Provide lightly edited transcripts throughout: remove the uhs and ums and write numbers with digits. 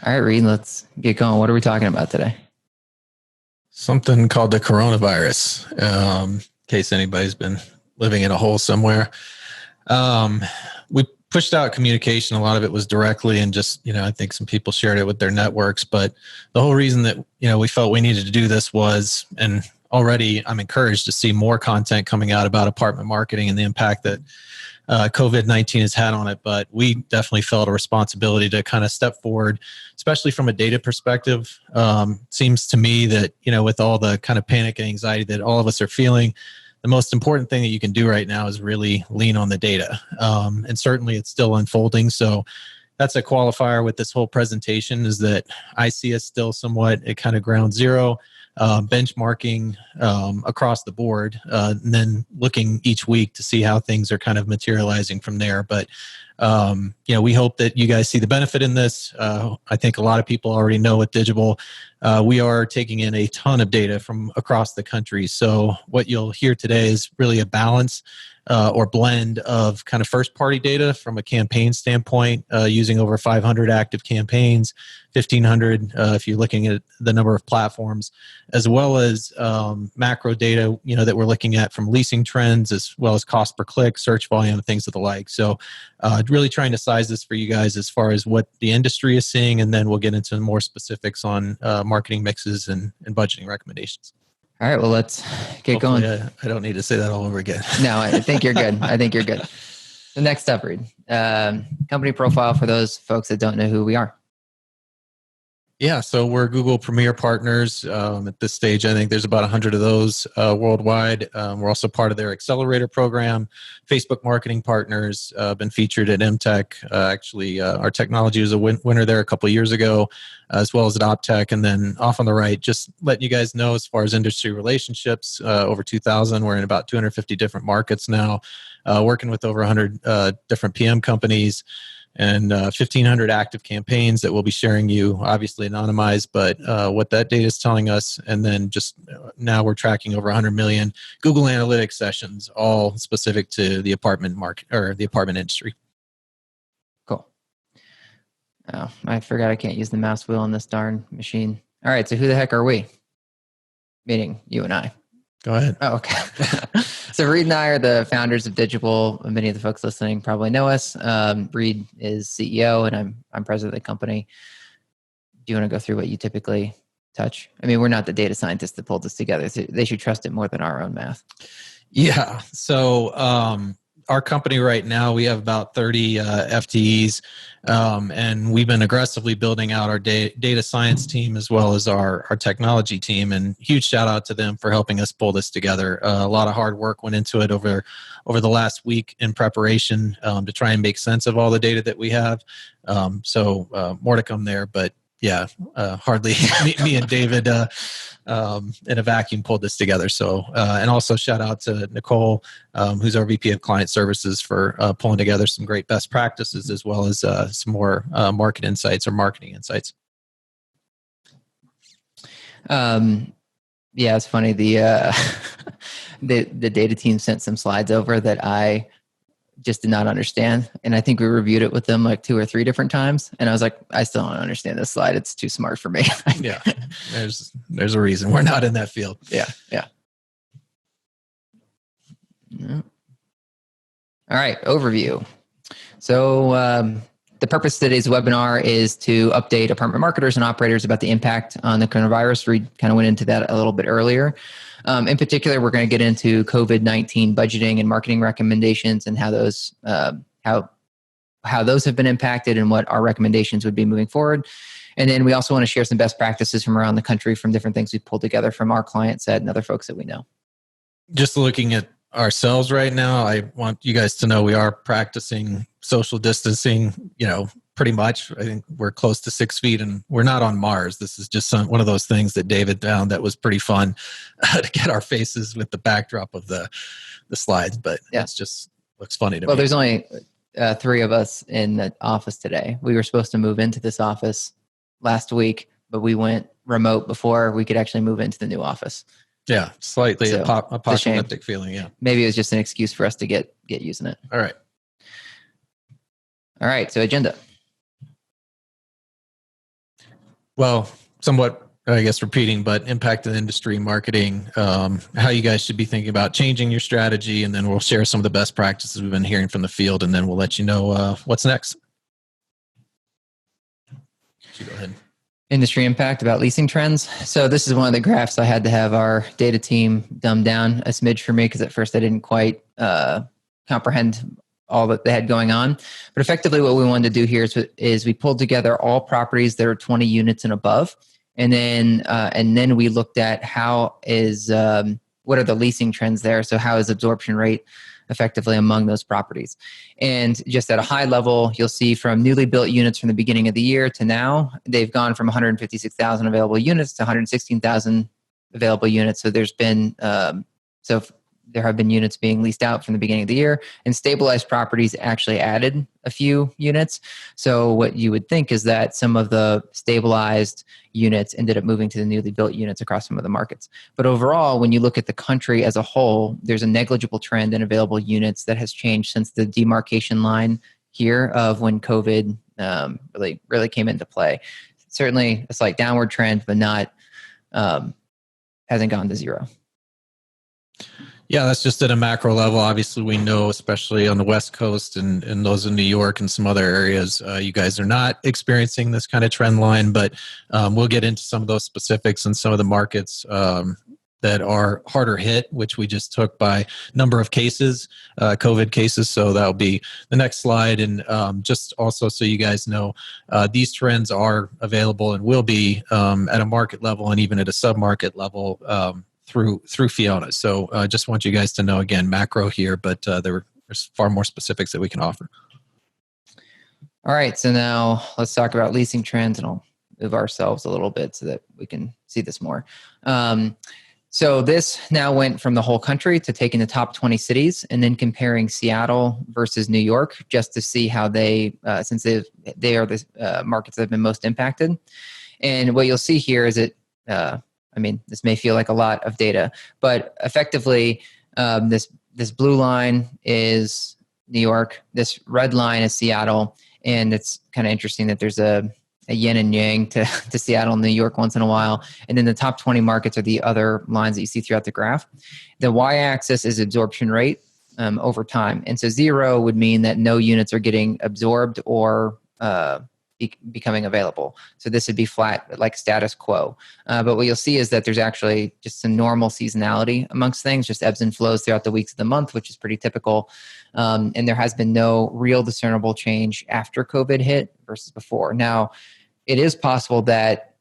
All right, Reed, let's get going. What are we talking about today? Something called the coronavirus. In case anybody's been living in a hole somewhere. We pushed out communication. A lot of it was directly and just, I think some people shared it with their networks. But the whole reason that, we felt we needed to do this was, and already I'm encouraged to see more content coming out about apartment marketing and the impact that COVID-19 has had on it. But we definitely felt a responsibility to kind of step forward, especially from a data perspective. Seems to me that, with all the kind of panic and anxiety that all of us are feeling, the most important thing that you can do right now is really lean on the data. And certainly it's still unfolding. So that's a qualifier with this whole presentation, is that I see us still somewhat at kind of ground zero, benchmarking across the board, and then looking each week to see how things are kind of materializing from there. But we hope that you guys see the benefit in this. I think a lot of people already know with Digible, we are taking in a ton of data from across the country. So what you'll hear today is really a balance or blend of kind of first-party data from a campaign standpoint, using over 500 active campaigns, 1,500 if you're looking at the number of platforms, as well as macro data, that we're looking at from Leasing Trends, as well as cost per click, search volume, and things of the like. So really trying to size this for you guys as far as what the industry is seeing, and then we'll get into more specifics on marketing mixes and budgeting recommendations. All right, well, let's get going. I don't need to say that all over again. No, I think you're good. The next up, Reed, company profile for those folks that don't know who we are. Yeah, so we're Google Premier Partners. At this stage, I think there's about 100 of those worldwide. We're also part of their Accelerator program. Facebook Marketing Partners, been featured at MTech. Actually, our technology was a winner there a couple of years ago, as well as at OpTech. And then off on the right, just letting you guys know as far as industry relationships, over 2,000. We're in about 250 different markets now, working with over 100 different PM companies, and 1,500 active campaigns that we'll be sharing you, obviously anonymized, but what that data is telling us. And then just now we're tracking over 100 million Google Analytics sessions, all specific to the apartment market or the apartment industry. Cool. Oh, I forgot I can't use the mouse wheel on this darn machine. All right, so who the heck are we? Meaning you and I. Go ahead. Oh, okay. So Reed and I are the founders of Digible. Many of the folks listening probably know us. Reed is CEO, and I'm president of the company. Do you want to go through what you typically touch? I mean, we're not the data scientists that pulled this together. So they should trust it more than our own math. Yeah. So our company right now, we have about 30 FTEs, and we've been aggressively building out our data science team as well as our technology team. And huge shout out to them for helping us pull this together. A lot of hard work went into it over the last week in preparation to try and make sense of all the data that we have. So more to come there, but yeah, hardly me and David in a vacuum pulled this together. So, and also shout out to Nicole, who's our VP of Client Services, for pulling together some great best practices as well as some more market insights or marketing insights. Yeah, it's funny. The data team sent some slides over that I just did not understand. And I think we reviewed it with them like 2 or 3 different times. And I was like, I still don't understand this slide. It's too smart for me. Yeah. There's a reason we're not in that field. Yeah. All right. Overview. So the purpose of today's webinar is to update apartment marketers and operators about the impact on the coronavirus. We kind of went into that a little bit earlier. In particular, we're going to get into COVID-19 budgeting and marketing recommendations and how those have been impacted and what our recommendations would be moving forward. And then we also want to share some best practices from around the country from different things we've pulled together from our client set and other folks that we know. Just looking at ourselves right now, I want you guys to know we are practicing social distancing, pretty much. I think we're close to 6 feet and we're not on Mars. This is just one of those things that David found that was pretty fun to get our faces with the backdrop of the slides, but It's just looks funny to me. Well, there's only 3 of us in the office today. We were supposed to move into this office last week, but we went remote before we could actually move into the new office. Yeah, slightly apocalyptic feeling, yeah. Maybe it was just an excuse for us to get using it. All right, so agenda. Well, somewhat, I guess, repeating, but impact of the industry, marketing, how you guys should be thinking about changing your strategy, and then we'll share some of the best practices we've been hearing from the field, and then we'll let you know what's next. You go ahead. Industry impact about leasing trends. So this is one of the graphs I had to have our data team dumb down a smidge for me because at first I didn't quite comprehend all that they had going on. But effectively what we wanted to do here is we pulled together all properties that are 20 units and above. And then we looked at what are the leasing trends there? So how is absorption rate effectively among those properties? And just at a high level, you'll see from newly built units from the beginning of the year to now, they've gone from 156,000 available units to 116,000 available units. So there's been there have been units being leased out from the beginning of the year, and stabilized properties actually added a few units. So what you would think is that some of the stabilized units ended up moving to the newly built units across some of the markets. But overall, when you look at the country as a whole, there's a negligible trend in available units that has changed since the demarcation line here of when COVID really came into play. Certainly a slight downward trend, but not hasn't gone to zero. Yeah, that's just at a macro level. Obviously, we know, especially on the West Coast and those in New York and some other areas, you guys are not experiencing this kind of trend line, but we'll get into some of those specifics and some of the markets that are harder hit, which we just took by number of cases, COVID cases. So that'll be the next slide. And just also so you guys know, these trends are available and will be at a market level and even at a sub-market level through Fiona. So just want you guys to know, again, macro here, but there's far more specifics that we can offer. All right, so now let's talk about leasing trends, and I'll move ourselves a little bit so that we can see this more. So this now went from the whole country to taking the top 20 cities and then comparing Seattle versus New York just to see how they, since they are the markets that have been most impacted. And what you'll see here is this may feel like a lot of data, but effectively, this blue line is New York, this red line is Seattle, and it's kind of interesting that there's a yin and yang to Seattle and New York once in a while, and then the top 20 markets are the other lines that you see throughout the graph. The y-axis is absorption rate over time, and so 0 would mean that no units are getting absorbed or becoming available. So this would be flat, like status quo. But what you'll see is that there's actually just some normal seasonality amongst things, just ebbs and flows throughout the weeks of the month, which is pretty typical. And there has been no real discernible change after COVID hit versus before. Now, it is possible that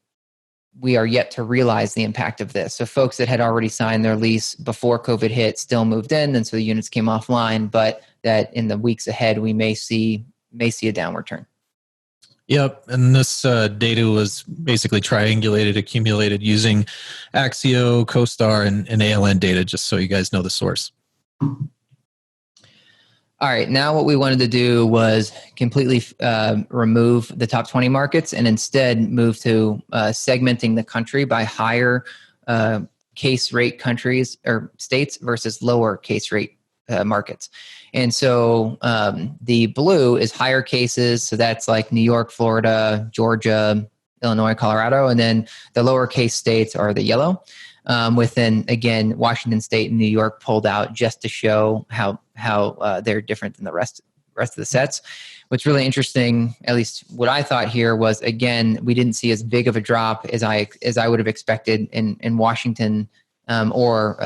we are yet to realize the impact of this. So folks that had already signed their lease before COVID hit still moved in, and so the units came offline, but that in the weeks ahead, we may see a downward turn. Yep, and this data was basically triangulated, accumulated using Axio, CoStar, and ALN data, just so you guys know the source. All right, now what we wanted to do was completely remove the top 20 markets and instead move to segmenting the country by higher case rate countries or states versus lower case rate markets. And so the blue is higher cases. So that's like New York, Florida, Georgia, Illinois, Colorado. And then the lower case states are the yellow. Within, again, Washington State and New York pulled out just to show how they're different than the rest of the sets. What's really interesting, at least what I thought here, was, again, we didn't see as big of a drop as I would have expected in Washington or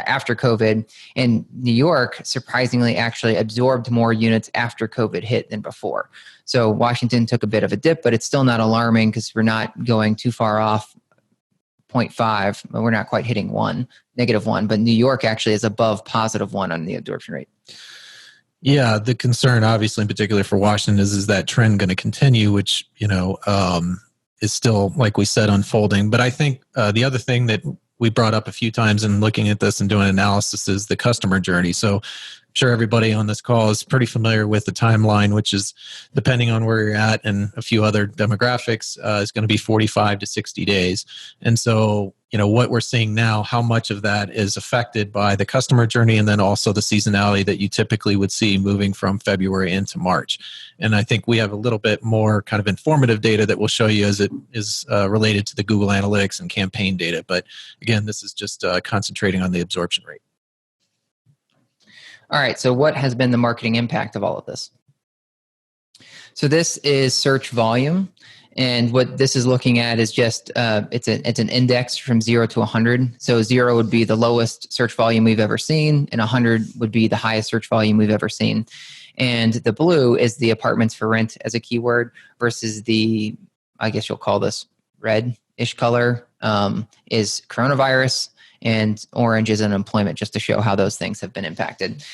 after COVID. And New York, surprisingly, actually absorbed more units after COVID hit than before. So Washington took a bit of a dip, but it's still not alarming because we're not going too far off 0.5. We're not quite hitting -1, but New York actually is above +1 on the absorption rate. Yeah, the concern, obviously, in particular for Washington, is that trend going to continue, which is still, like we said, unfolding. But I think the other thing that we brought up a few times in looking at this and doing analysis is the customer journey. So I'm sure everybody on this call is pretty familiar with the timeline, which is, depending on where you're at and a few other demographics, is going to be 45 to 60 days. And so what we're seeing now, how much of that is affected by the customer journey, and then also the seasonality that you typically would see moving from February into March. And I think we have a little bit more kind of informative data that we'll show you as it is related to the Google Analytics and campaign data. But again, this is just concentrating on the absorption rate. All right, so what has been the marketing impact of all of this? So this is search volume. And what this is looking at is just, it's an index from 0 to 100. So 0 would be the lowest search volume we've ever seen, and 100 would be the highest search volume we've ever seen. And the blue is the apartments for rent as a keyword versus the, I guess you'll call this red-ish color, is coronavirus, and orange is unemployment, just to show how those things have been impacted.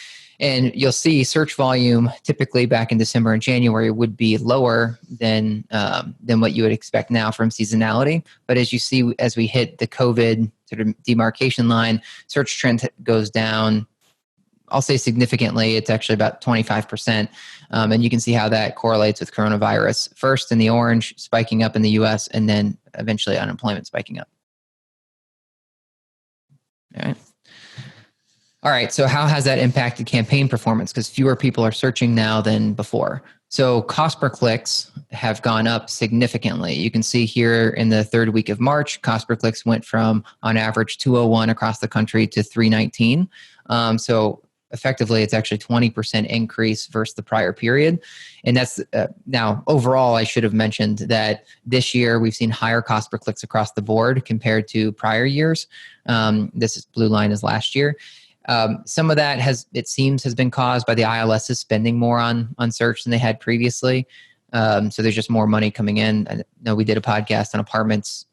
And you'll see search volume typically back in December and January would be lower than what you would expect now from seasonality. But as you see, as we hit the COVID sort of demarcation line, search trend goes down. I'll say significantly. It's actually about 25%. And you can see how that correlates with coronavirus. First in the orange, spiking up in the US, and then eventually unemployment spiking up. All right, so how has that impacted campaign performance? Because fewer people are searching now than before. So cost per clicks have gone up significantly. You can see here in the third week of March, cost per clicks went from, on average, 201 across the country to 319. So effectively, it's actually 20% increase versus the prior period. And that's now overall, I should have mentioned that this year we've seen higher cost per clicks across the board compared to prior years. This is blue line is last year. Some of that has been caused by the ILSs spending more on search than they had previously. So there's just more money coming in. I know we did a podcast on apartments.com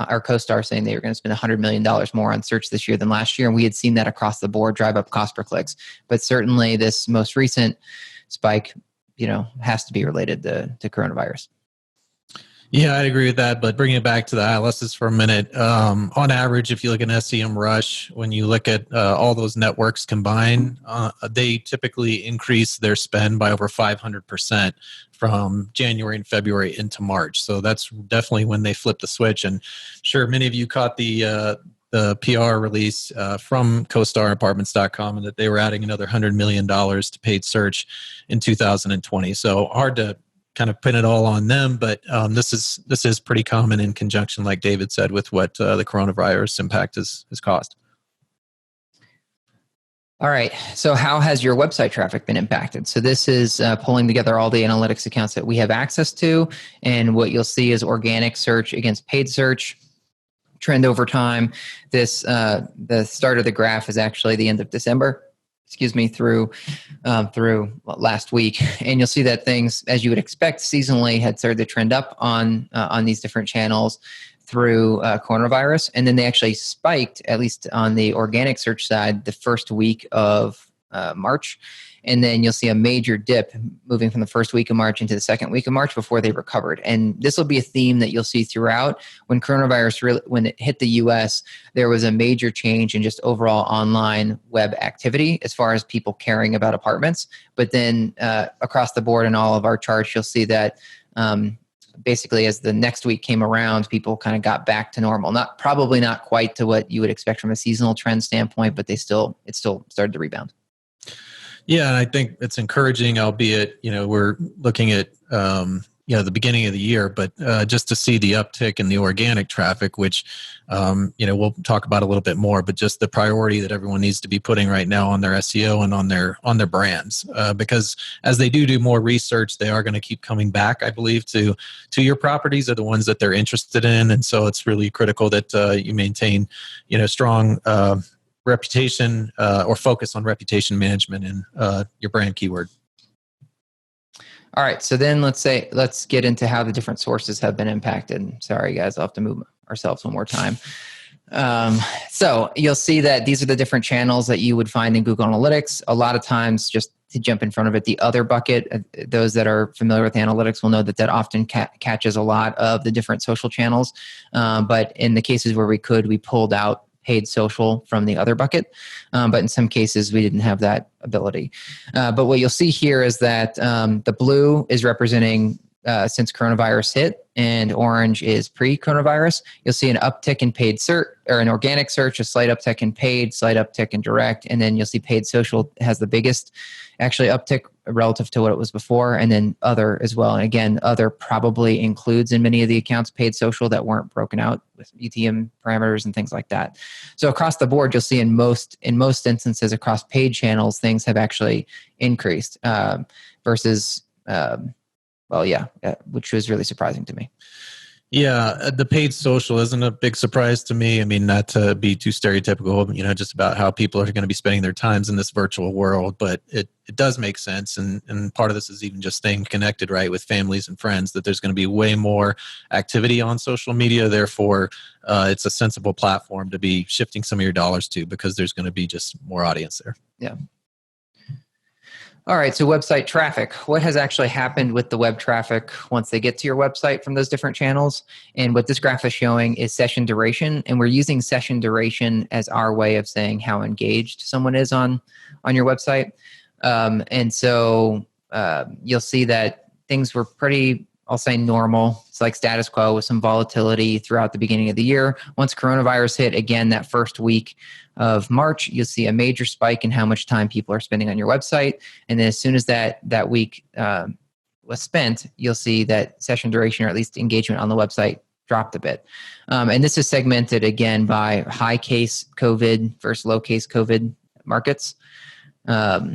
or CoStar saying they were going to spend $100 million more on search this year than last year. And we had seen that across the board drive up cost per clicks. But certainly this most recent spike, has to be related to coronavirus. Yeah, I'd agree with that. But bringing it back to the ILSs for a minute, on average, if you look at SEM Rush, when you look at all those networks combined, they typically increase their spend by over 500% from January and February into March. So that's definitely when they flip the switch. And sure, many of you caught the PR release from CoStar Apartments.com, and that they were adding another $100 million to paid search in 2020. So hard to kind of pin it all on them, but this is pretty common in conjunction, like David said, with what the coronavirus impact has caused. All right. So how has your website traffic been impacted? So this is pulling together all the analytics accounts that we have access to, and what you'll see is organic search against paid search trend over time. This the start of the graph is actually the end of December. Through last week, and you'll see that things, as you would expect, seasonally had started to trend up on these different channels through coronavirus, and then they actually spiked, at least on the organic search side, the first week of March, and then you'll see a major dip moving from the first week of March into the second week of March before they recovered. And this will be a theme that you'll see throughout. When coronavirus when it hit the US, there was a major change in just overall online web activity as far as people caring about apartments. But then across the board in all of our charts, you'll see that basically as the next week came around, people kind of got back to normal. Probably not quite to what you would expect from a seasonal trend standpoint, but it still started to rebound. Yeah, and I think it's encouraging, albeit, we're looking at, the beginning of the year, but just to see the uptick in the organic traffic, which, we'll talk about a little bit more, but just the priority that everyone needs to be putting right now on their SEO and on their brands, because as they do more research, they are going to keep coming back, I believe, to your properties are the ones that they're interested in. And so it's really critical that you maintain, strong reputation or focus on reputation management and your brand keyword. All right, so then let's get into how the different sources have been impacted. Sorry, guys, I'll have to move ourselves one more time. So you'll see that these are the different channels that you would find in Google Analytics. A lot of times, just to jump in front of it, the other bucket, those that are familiar with analytics will know that often catches a lot of the different social channels. But in the cases where we pulled out paid social from the other bucket. But in some cases, we didn't have that ability. But what you'll see here is that the blue is representing since coronavirus hit, and orange is pre-coronavirus. You'll see an uptick in paid search or an organic search, a slight uptick in paid, slight uptick in direct, and then you'll see paid social has the biggest actually uptick relative to what it was before, and then other as well. And again, other probably includes in many of the accounts paid social that weren't broken out with UTM parameters and things like that. So across the board, you'll see in most instances across paid channels, things have actually increased versus which was really surprising to me. Yeah, the paid social isn't a big surprise to me. I mean, not to be too stereotypical, just about how people are going to be spending their times in this virtual world, but it does make sense. And part of this is even just staying connected, right, with families and friends, that there's going to be way more activity on social media. Therefore, it's a sensible platform to be shifting some of your dollars to, because there's going to be just more audience there. Yeah. All right, so website traffic. What has actually happened with the web traffic once they get to your website from those different channels? And what this graph is showing is session duration, and we're using session duration as our way of saying how engaged someone is on your website. And so you'll see that things were pretty, I'll say, normal. It's like status quo with some volatility throughout the beginning of the year. Once coronavirus hit, again, that first week of March, you'll see a major spike in how much time people are spending on your website. And then as soon as that week was spent, you'll see that session duration, or at least engagement on the website, dropped a bit. And this is segmented again by high case COVID versus low case COVID markets. So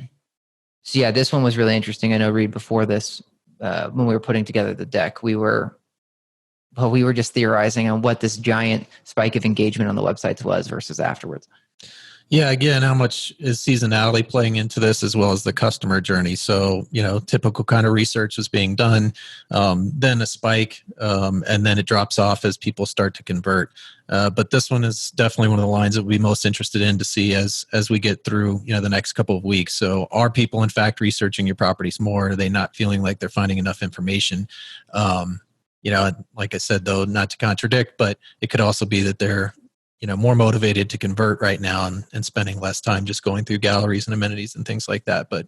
yeah, this one was really interesting. I know, Reed, before this, when we were putting together the deck, we were just theorizing on what this giant spike of engagement on the websites was versus afterwards. Yeah, again, how much is seasonality playing into this, as well as the customer journey? So, typical kind of research was being done, then a spike, and then it drops off as people start to convert. But this one is definitely one of the lines that we'll be most interested in to see as we get through, the next couple of weeks. So are people, in fact, researching your properties more? Are they not feeling like they're finding enough information? Like I said, though, not to contradict, but it could also be that they're more motivated to convert right now and spending less time just going through galleries and amenities and things like that. But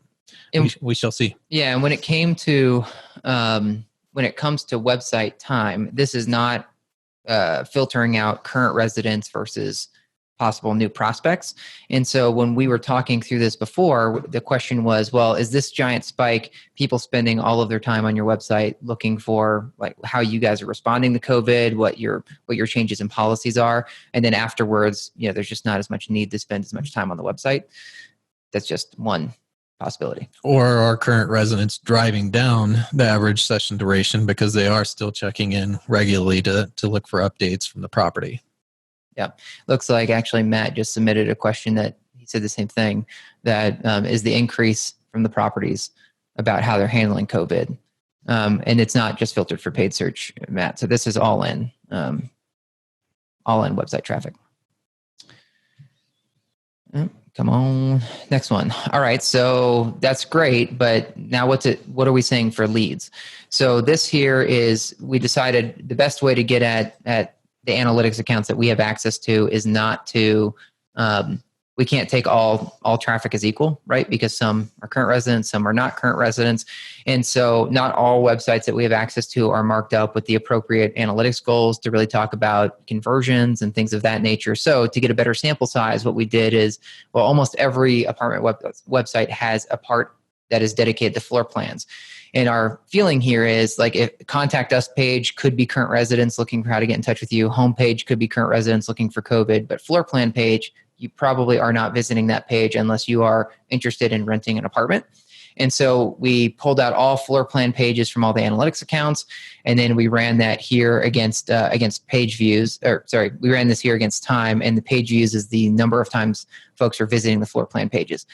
we shall see. Yeah. And when it comes to website time, this is not filtering out current residents versus possible new prospects. And so when we were talking through this before, the question was, well, is this giant spike people spending all of their time on your website looking for like how you guys are responding to COVID, what your changes in policies are, and then afterwards, there's just not as much need to spend as much time on the website. That's just one possibility. Or are current residents driving down the average session duration because they are still checking in regularly to look for updates from the property? Yeah. Looks like actually Matt just submitted a question that he said the same thing, that is the increase from the properties about how they're handling COVID. And it's not just filtered for paid search, Matt. So this is all in website traffic. Come on. Next one. All right. So that's great. But now what are we saying for leads? So this here is, we decided the best way to get at the analytics accounts that we have access to is not to, we can't take all traffic as equal, right? Because some are current residents, some are not current residents. And so not all websites that we have access to are marked up with the appropriate analytics goals to really talk about conversions and things of that nature. So to get a better sample size, what we did is, well, almost every apartment website has a part that is dedicated to floor plans. And our feeling here is, like, if contact us page could be current residents looking for how to get in touch with you. Homepage could be current residents looking for COVID, but floor plan page, you probably are not visiting that page unless you are interested in renting an apartment. And so we pulled out all floor plan pages from all the analytics accounts, and then we ran that here against page views. We ran this here against time, and the page views is the number of times folks are visiting the floor plan pages.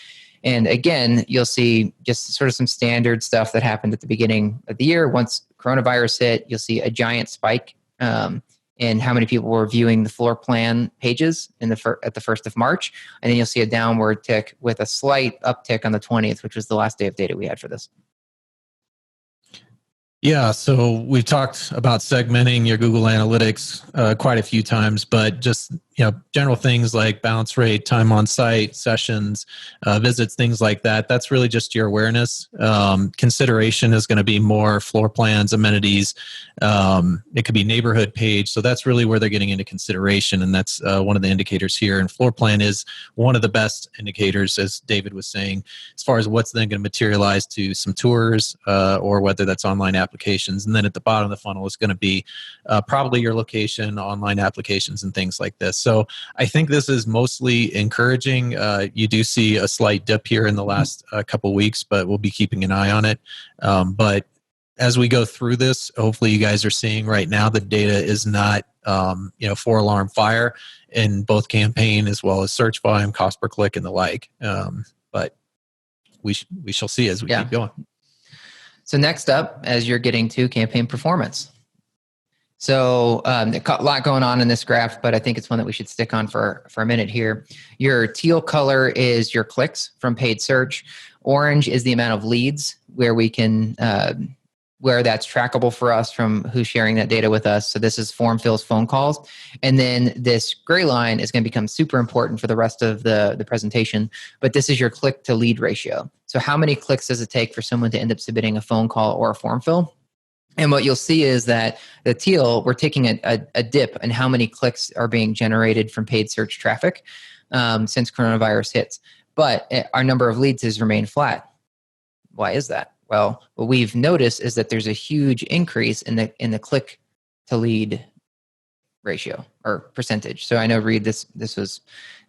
And again, you'll see just sort of some standard stuff that happened at the beginning of the year. Once coronavirus hit, you'll see a giant spike in how many people were viewing the floor plan pages at the 1st of March. And then you'll see a downward tick with a slight uptick on the 20th, which was the last day of data we had for this. Yeah, so we've talked about segmenting your Google Analytics quite a few times, but just general things like bounce rate, time on site, sessions, visits, things like that. That's really just your awareness. Consideration is going to be more floor plans, amenities. It could be neighborhood page. So that's really where they're getting into consideration. And that's one of the indicators here. And floor plan is one of the best indicators, as David was saying, as far as what's then going to materialize to some tours or whether that's online applications. And then at the bottom of the funnel is going to be probably your location, online applications, and things like this. So I think this is mostly encouraging. You do see a slight dip here in the last couple weeks, but we'll be keeping an eye on it. But as we go through this, hopefully you guys are seeing right now the data is not, 4-alarm fire in both campaign as well as search volume, cost per click, and the like. But we shall see as we keep going. So next up, as you're getting to campaign performance. So a lot going on in this graph, but I think it's one that we should stick on for a minute here. Your teal color is your clicks from paid search. Orange is the amount of leads where we can, where that's trackable for us from who's sharing that data with us. So this is form fills, phone calls. And then this gray line is going to become super important for the rest of the presentation, but this is your click to lead ratio. So how many clicks does it take for someone to end up submitting a phone call or a form fill? And what you'll see is that the teal, we're taking a dip in how many clicks are being generated from paid search traffic since coronavirus hits. But our number of leads has remained flat. Why is that? Well, what we've noticed is that there's a huge increase in the click to lead ratio or percentage. So I know, Reed, this was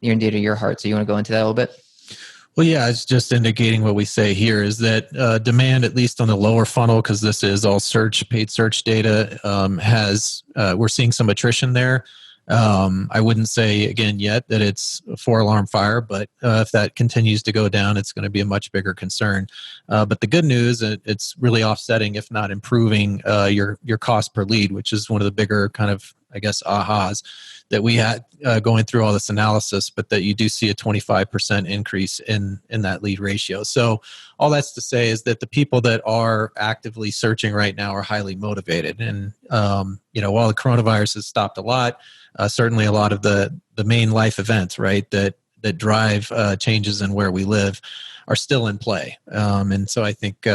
near and dear to your heart. So you want to go into that a little bit? Well, yeah, it's just indicating what we say here is that demand, at least on the lower funnel, because this is all paid search data, we're seeing some attrition there. I wouldn't say again yet that it's a 4-alarm fire, but if that continues to go down, it's going to be a much bigger concern. But the good news, it's really offsetting, if not improving, your cost per lead, which is one of the bigger kind of, I guess, ahas that we had going through all this analysis, but that you do see a 25% increase in that lead ratio. So all that's to say is that the people that are actively searching right now are highly motivated. And, while the coronavirus has stopped a lot, certainly a lot of the main life events, right, that drive changes in where we live are still in play. And so I think,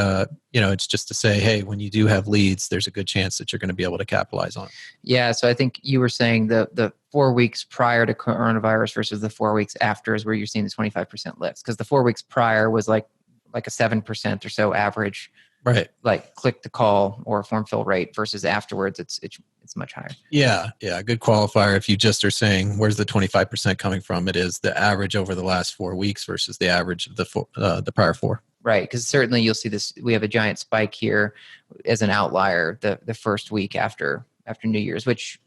it's just to say, hey, when you do have leads, there's a good chance that you're going to be able to capitalize on it. Yeah. So I think you were saying the 4 weeks prior to coronavirus versus the 4 weeks after is where you're seeing the 25% lifts. Because the 4 weeks prior was like a 7% or so average, right? Like click to call or form fill rate versus afterwards, it's much higher. Yeah. Good qualifier. If you just are saying, where's the 25% coming from? It is the average over the last 4 weeks versus the average of the prior 4. Right. Because certainly you'll see this, we have a giant spike here as an outlier the first week after New Year's, which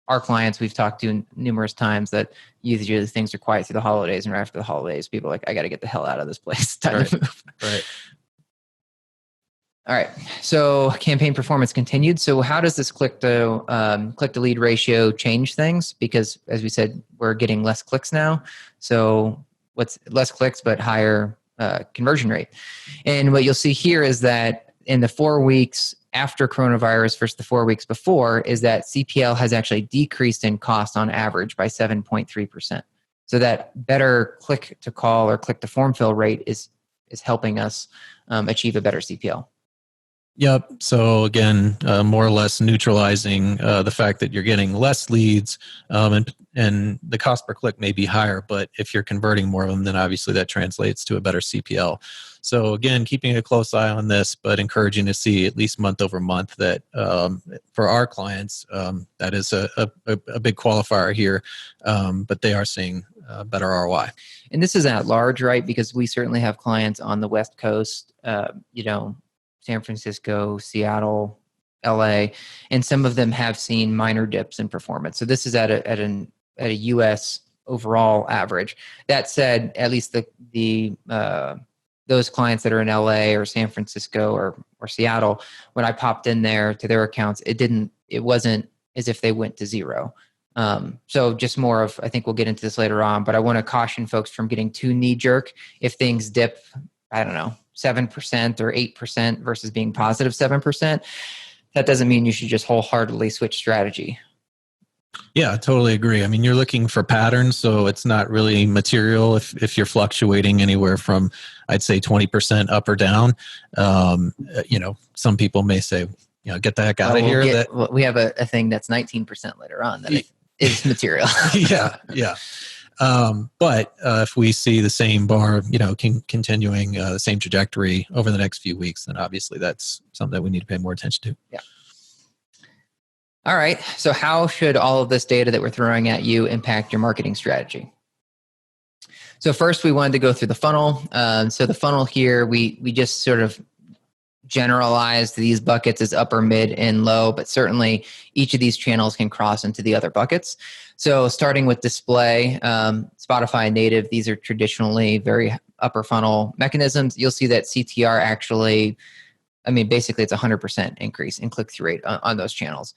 our clients we've talked to numerous times that usually things are quiet through the holidays, and right after the holidays, people are like, I got to get the hell out of this place. Time to move. Right. All right. So campaign performance continued. So how does this click to lead ratio change things? Because as we said, we're getting less clicks now. So what's less clicks, but higher conversion rate. And what you'll see here is that in the 4 weeks after coronavirus versus the 4 weeks before is that CPL has actually decreased in cost on average by 7.3%. So that better click to call or click to form fill rate is helping us achieve a better CPL. Yep. So again, more or less neutralizing the fact that you're getting less leads, and the cost per click may be higher, but if you're converting more of them, then obviously that translates to a better CPL. So again, keeping a close eye on this, but encouraging to see at least month over month that for our clients, that is a big qualifier here, but they are seeing better ROI. And this is at large, right? Because we certainly have clients on the West Coast, San Francisco, Seattle, LA, and some of them have seen minor dips in performance. So this is at a US overall average. That said, at least those clients that are in LA or San Francisco or Seattle, when I popped in there to their accounts, it wasn't as if they went to zero. So just more of, I think we'll get into this later on, but I want to caution folks from getting too knee jerk if things dip, I don't know, 7% or 8% versus being positive 7%. That doesn't mean you should just wholeheartedly switch strategy. Yeah, I totally agree. I mean, you're looking for patterns, so it's not really material if you're fluctuating anywhere from, I'd say, 20% up or down. Some people may say, get the heck out of here. We have a thing that's 19% later on that is material. Yeah, yeah. But if we see the same bar, continuing the same trajectory over the next few weeks, then obviously that's something that we need to pay more attention to. Yeah. All right. So how should all of this data that we're throwing at you impact your marketing strategy? So first, we wanted to go through the funnel. So the funnel here, we just sort of generalized these buckets as upper, mid, and low, but certainly each of these channels can cross into the other buckets. So starting with display, Spotify native, these are traditionally very upper funnel mechanisms. You'll see that CTR actually, basically it's 100% increase in click-through rate on those channels.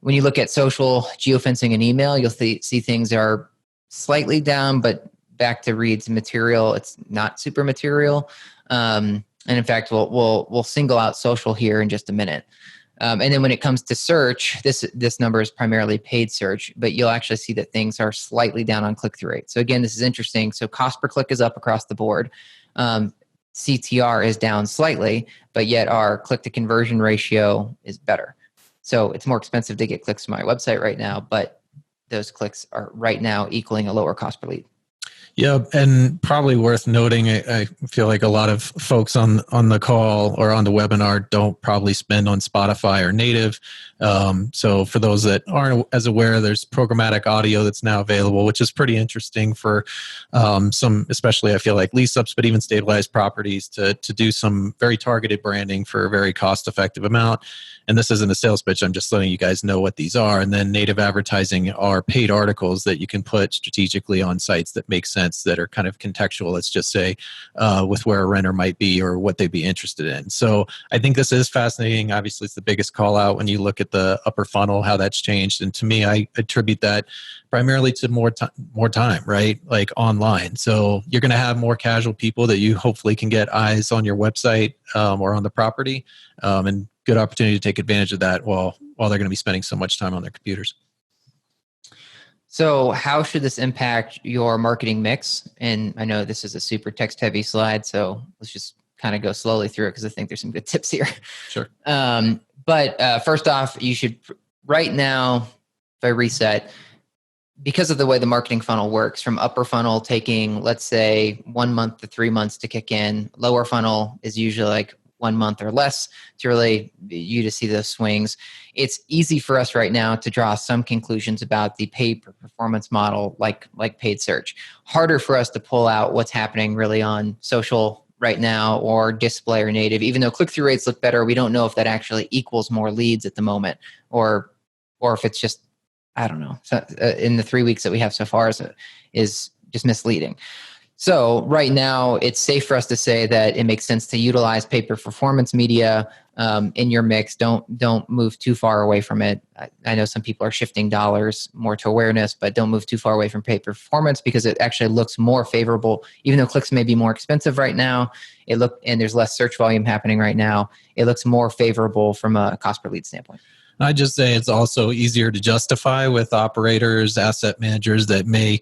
When you look at social, geofencing, and email, you'll see things are slightly down, but back to Reed's material, it's not super material. And in fact, we'll single out social here in just a minute. And then when it comes to search, this number is primarily paid search, but you'll actually see that things are slightly down on click-through rate. So again, this is interesting. So cost per click is up across the board. CTR is down slightly, but yet our click-to-conversion ratio is better. So it's more expensive to get clicks to my website right now, but those clicks are right now equaling a lower cost per lead. Yeah, and probably worth noting, I feel like a lot of folks on the call or on the webinar don't probably spend on Spotify or native. So for those that aren't as aware, there's programmatic audio that's now available, which is pretty interesting for some, especially I feel like lease-ups, but even stabilized properties to do some very targeted branding for a very cost-effective amount. And this isn't a sales pitch. I'm just letting you guys know what these are. And then native advertising are paid articles that you can put strategically on sites that make sense, that are kind of contextual, let's just say, with where a renter might be or what they'd be interested in. So I think this is fascinating. Obviously, it's the biggest call out when you look at the upper funnel, how that's changed. And to me, I attribute that primarily to more time, right? Like online. So you're going to have more casual people that you hopefully can get eyes on your website or on the property, and good opportunity to take advantage of that while they're going to be spending so much time on their computers. So how should this impact your marketing mix? And I know this is a super text heavy slide, so let's just kind of go slowly through it because I think there's some good tips here. Sure. But first off, you should right now, if I reset, because of the way the marketing funnel works, from upper funnel taking, let's say, 1 month to 3 months to kick in, lower funnel is usually like 1 month or less to really you to see those swings. It's easy for us right now to draw some conclusions about the pay per performance model, like paid search. Harder for us to pull out what's happening really on social right now or display or native. Even though click-through rates look better, we don't know if that actually equals more leads at the moment, or if it's just, I don't know, in the 3 weeks that we have so far is just misleading. So right now, it's safe for us to say that it makes sense to utilize pay-per-performance media in your mix. Don't move too far away from it. I know some people are shifting dollars more to awareness, but don't move too far away from pay-per-performance because it actually looks more favorable. Even though clicks may be more expensive right now, and there's less search volume happening right now, it looks more favorable from a cost per lead standpoint. I'd just say it's also easier to justify with operators, asset managers that may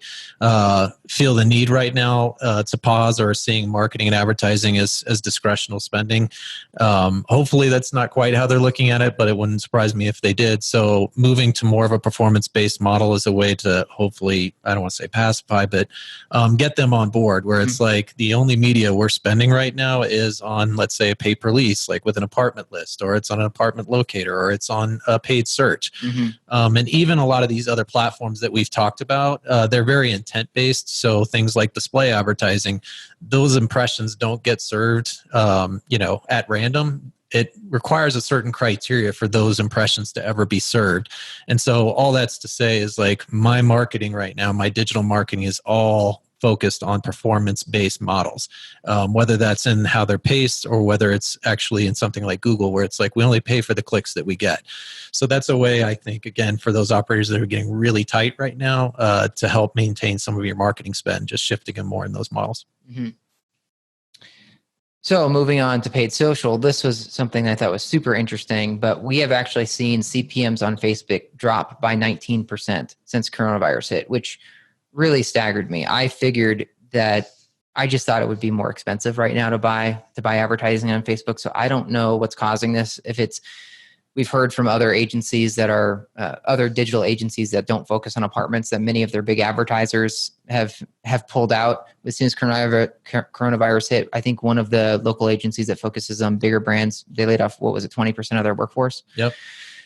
feel the need right now to pause or seeing marketing and advertising as discretional spending. Hopefully that's not quite how they're looking at it, but it wouldn't surprise me if they did. So moving to more of a performance-based model is a way to hopefully, I don't want to say pacify, but get them on board where it's like the only media we're spending right now is on, let's say, a pay-per-lease, like with an apartment list, or it's on an apartment locator, or it's on a paid search. And even a lot of these other platforms that we've talked about, they're very intent based. So things like display advertising, those impressions don't get served, at random. It requires a certain criteria for those impressions to ever be served. And so all that's to say is like my marketing right now, my digital marketing is all focused on performance-based models, whether that's in how they're paced or whether it's actually in something like Google where it's like we only pay for the clicks that we get. So that's a way, I think, again, for those operators that are getting really tight right now to help maintain some of your marketing spend, just shifting them more in those models. So moving on to paid social, this was something I thought was super interesting, but we have actually seen CPMs on Facebook drop by 19% since coronavirus hit, which really staggered me. I figured that I just thought it would be more expensive right now to buy advertising on Facebook. So I don't know what's causing this. If it's We've heard from other agencies that are other digital agencies that don't focus on apartments that many of their big advertisers have pulled out as soon as coronavirus hit. I think one of the local agencies that focuses on bigger brands, they laid off, 20% of their workforce. Yep.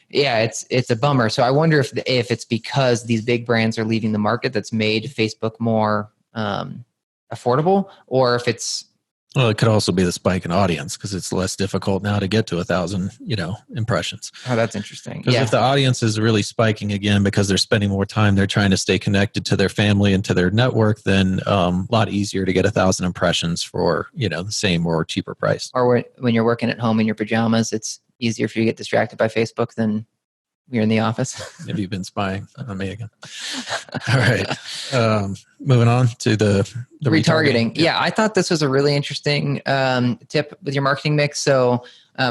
Yeah, it's a bummer. So I wonder if it's because these big brands are leaving the market that's made Facebook more affordable, or if it's. Well, it could also be the spike in audience because it's less difficult now to get to 1,000, impressions. Oh, that's interesting. Because if the audience is really spiking again because they're spending more time, they're trying to stay connected to their family and to their network, then a lot easier to get 1,000 impressions for, the same or cheaper price. Or when you're working at home in your pajamas, it's easier for you to get distracted by Facebook than you're in the office. Have you been spying on me again? All right. Moving on to the retargeting. Yeah, I thought this was a really interesting tip with your marketing mix. So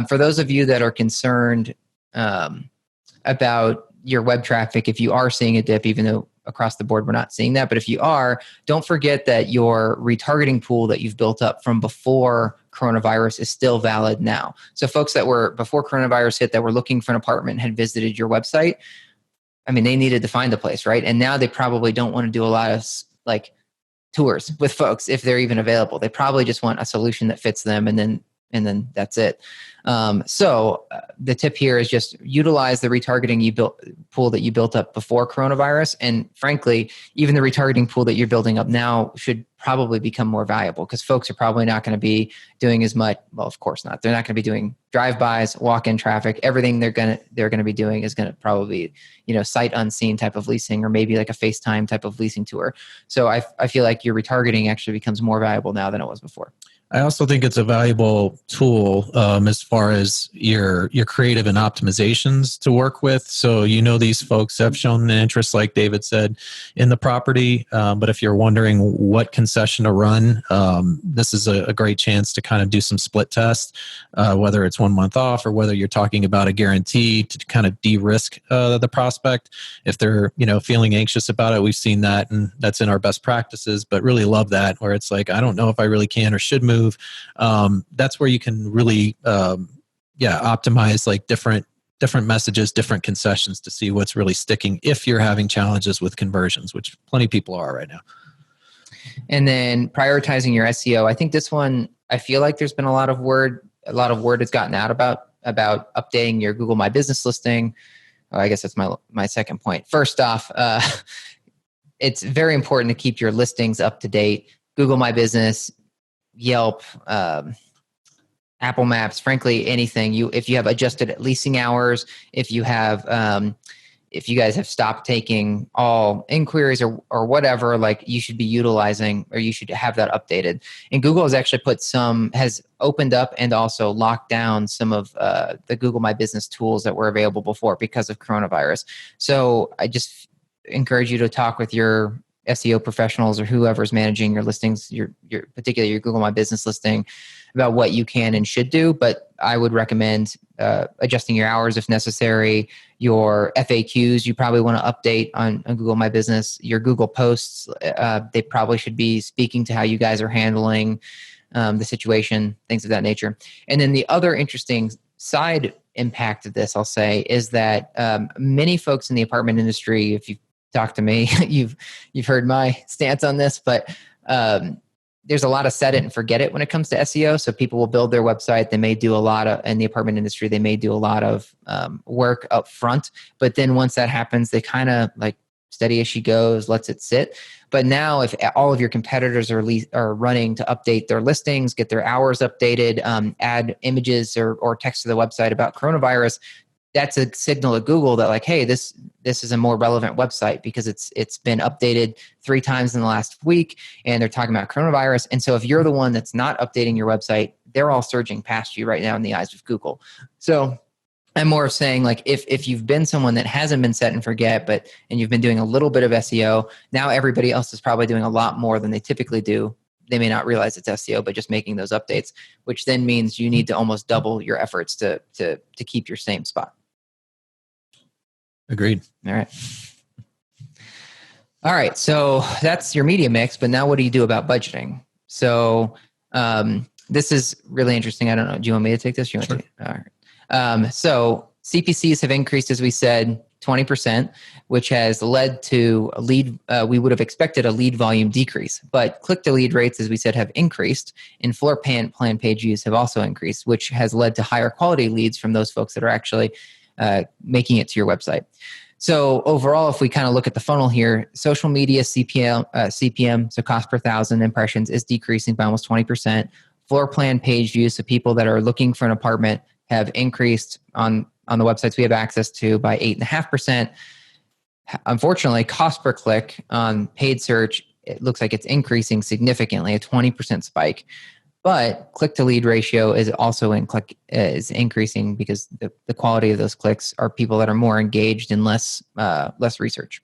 for those of you that are concerned about your web traffic, if you are seeing a dip, even though across the board we're not seeing that, but if you are, don't forget that your retargeting pool that you've built up from before coronavirus is still valid now. So folks that were before coronavirus hit that were looking for an apartment and had visited your website, I mean, they needed to find a place, right? And now they probably don't want to do a lot of like tours with folks if they're even available. They probably just want a solution that fits them, and then that's it. So the tip here is just utilize the retargeting pool that you built up before coronavirus. And frankly, even the retargeting pool that you're building up now should probably become more valuable because folks are probably not going to be doing as much. Well, of course not. They're not going to be doing drive-bys, walk-in traffic. Everything they're going to be doing is going to probably be, sight unseen type of leasing, or maybe like a FaceTime type of leasing tour. So I feel like your retargeting actually becomes more valuable now than it was before. I also think it's a valuable tool as far as your creative and optimizations to work with. So these folks have shown an interest, like David said, in the property. But if you're wondering what concession to run, this is a great chance to kind of do some split test, whether it's 1 month off or whether you're talking about a guarantee to kind of de-risk the prospect. If they're feeling anxious about it, we've seen that, and that's in our best practices. But really love that, where it's like, I don't know if I really can or should move. That's where you can really optimize like different messages, different concessions to see what's really sticking if you're having challenges with conversions, which plenty of people are right now. And then prioritizing your SEO. I think this one, I feel like there's been a lot of word has gotten out about updating your Google My Business listing. I guess that's my second point. First off, it's very important to keep your listings up to date. Google My Business, Yelp, Apple Maps, frankly, anything. If you have adjusted leasing hours, if you guys have stopped taking all inquiries or whatever, like you should be utilizing, or you should have that updated. And Google has actually has opened up and also locked down some of the Google My Business tools that were available before because of coronavirus. So I just encourage you to talk with your SEO professionals or whoever's managing your listings, particularly your Google My Business listing, about what you can and should do. But I would recommend adjusting your hours if necessary. Your FAQs, you probably want to update on Google My Business. Your Google posts, they probably should be speaking to how you guys are handling the situation, things of that nature. And then the other interesting side impact of this, I'll say, is that many folks in the apartment industry, if you've talked to me, you've heard my stance on this, but there's a lot of set it and forget it when it comes to SEO. So people will build their website. They may do a lot of, in the apartment industry, they may do a lot of work up front. But then once that happens, they kind of like steady as she goes, lets it sit. But now if all of your competitors are running to update their listings, get their hours updated, add images or text to the website about coronavirus, that's a signal to Google that like, hey, this is a more relevant website because it's been updated 3 times in the last week and they're talking about coronavirus. And so if you're the one that's not updating your website, they're all surging past you right now in the eyes of Google. So I'm more of saying like if you've been someone that hasn't been set and forget, and you've been doing a little bit of SEO, now everybody else is probably doing a lot more than they typically do. they may not realize it's SEO, but just making those updates, which then means you need to almost double your efforts to keep your same spot. Agreed. All right. So that's your media mix, but now what do you do about budgeting? So this is really interesting. I don't know. Do you want me to take this? You want Sure. to take it? All right. So CPCs have increased, as we said, 20%, which has led to a lead. We would have expected a lead volume decrease, but click-to-lead rates, as we said, have increased, and floor plan page views have also increased, which has led to higher quality leads from those folks that are actually making it to your website. So overall, if we kind of look at the funnel here, social media CPM, so cost per thousand impressions, is decreasing by almost 20%. Floor plan page views, so people that are looking for an apartment, have increased on the websites we have access to by 8.5%. Unfortunately, cost per click on paid search, it looks like it's increasing significantly, a 20% spike. But click-to-lead ratio is also is increasing because the quality of those clicks are people that are more engaged and less research,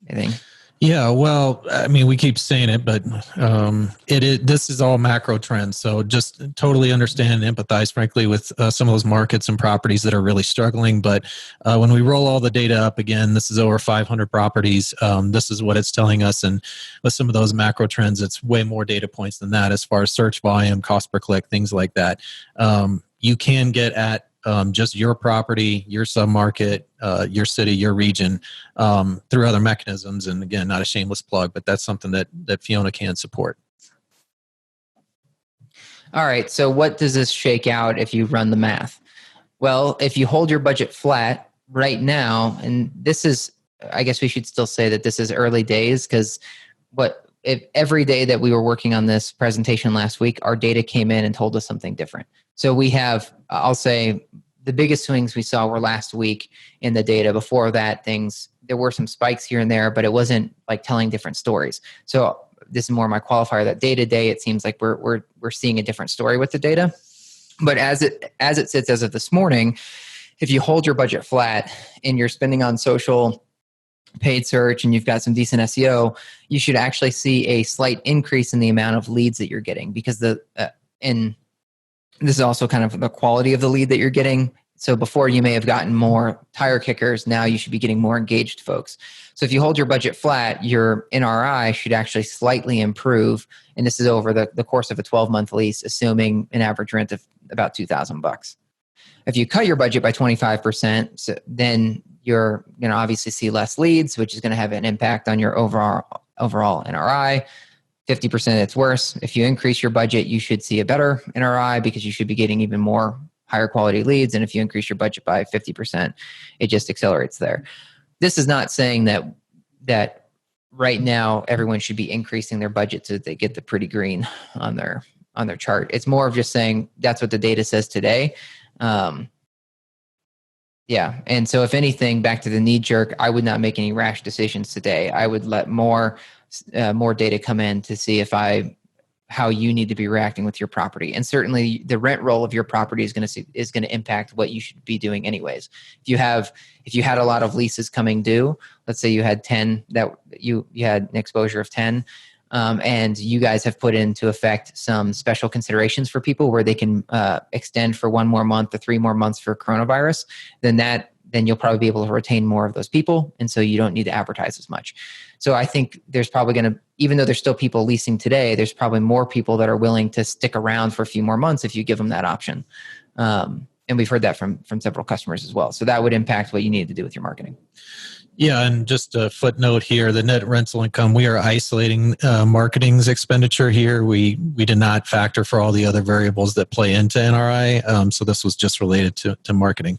I think. Yeah, well, I mean, we keep saying it, but this is all macro trends. So just totally understand and empathize, frankly, with some of those markets and properties that are really struggling. But when we roll all the data up again, this is over 500 properties. This is what it's telling us. And with some of those macro trends, it's way more data points than that as far as search volume, cost per click, things like that. You can get at just your property, your submarket, your city, your region, through other mechanisms. And again, not a shameless plug, but that's something that Fiona can support. All right. So what does this shake out if you run the math? Well, if you hold your budget flat right now, and this is, I guess we should still say that this is early days, because if every day that we were working on this presentation last week, our data came in and told us something different. So we have, I'll say, the biggest swings we saw were last week in the data. Before that, there were some spikes here and there, but it wasn't like telling different stories. So this is more my qualifier that day to day, it seems like we're seeing a different story with the data. But as it sits as of this morning, if you hold your budget flat and you're spending on social, paid search, and you've got some decent SEO, you should actually see a slight increase in the amount of leads that you're getting, because and this is also kind of the quality of the lead that you're getting. So before you may have gotten more tire kickers, now you should be getting more engaged folks. So if you hold your budget flat, your NRI should actually slightly improve. And this is over the course of a 12-month lease, assuming an average rent of about $2,000. If you cut your budget by 25%, then you're going to obviously see less leads, which is going to have an impact on your overall NRI. 50% it's worse. If you increase your budget, you should see a better NRI, because you should be getting even more higher quality leads. And if you increase your budget by 50%, it just accelerates there. This is not saying that right now everyone should be increasing their budget so that they get the pretty green on their chart. It's more of just saying that's what the data says today. Yeah. And so if anything, back to the knee jerk, I would not make any rash decisions today. I would let more data come in to see how you need to be reacting with your property. And certainly the rent roll of your property is going to impact what you should be doing anyways. If you had a lot of leases coming due, let's say you had 10 that you had an exposure of 10, and you guys have put into effect some special considerations for people where they can extend for 1 more month or 3 more months for coronavirus, then you'll probably be able to retain more of those people. And so you don't need to advertise as much. So I think there's probably going to, even though there's still people leasing today, there's probably more people that are willing to stick around for a few more months if you give them that option. And we've heard that from several customers as well. So that would impact what you need to do with your marketing. Yeah, and just a footnote here, the net rental income, we are isolating marketing's expenditure here. We did not factor for all the other variables that play into NRI, so this was just related to marketing.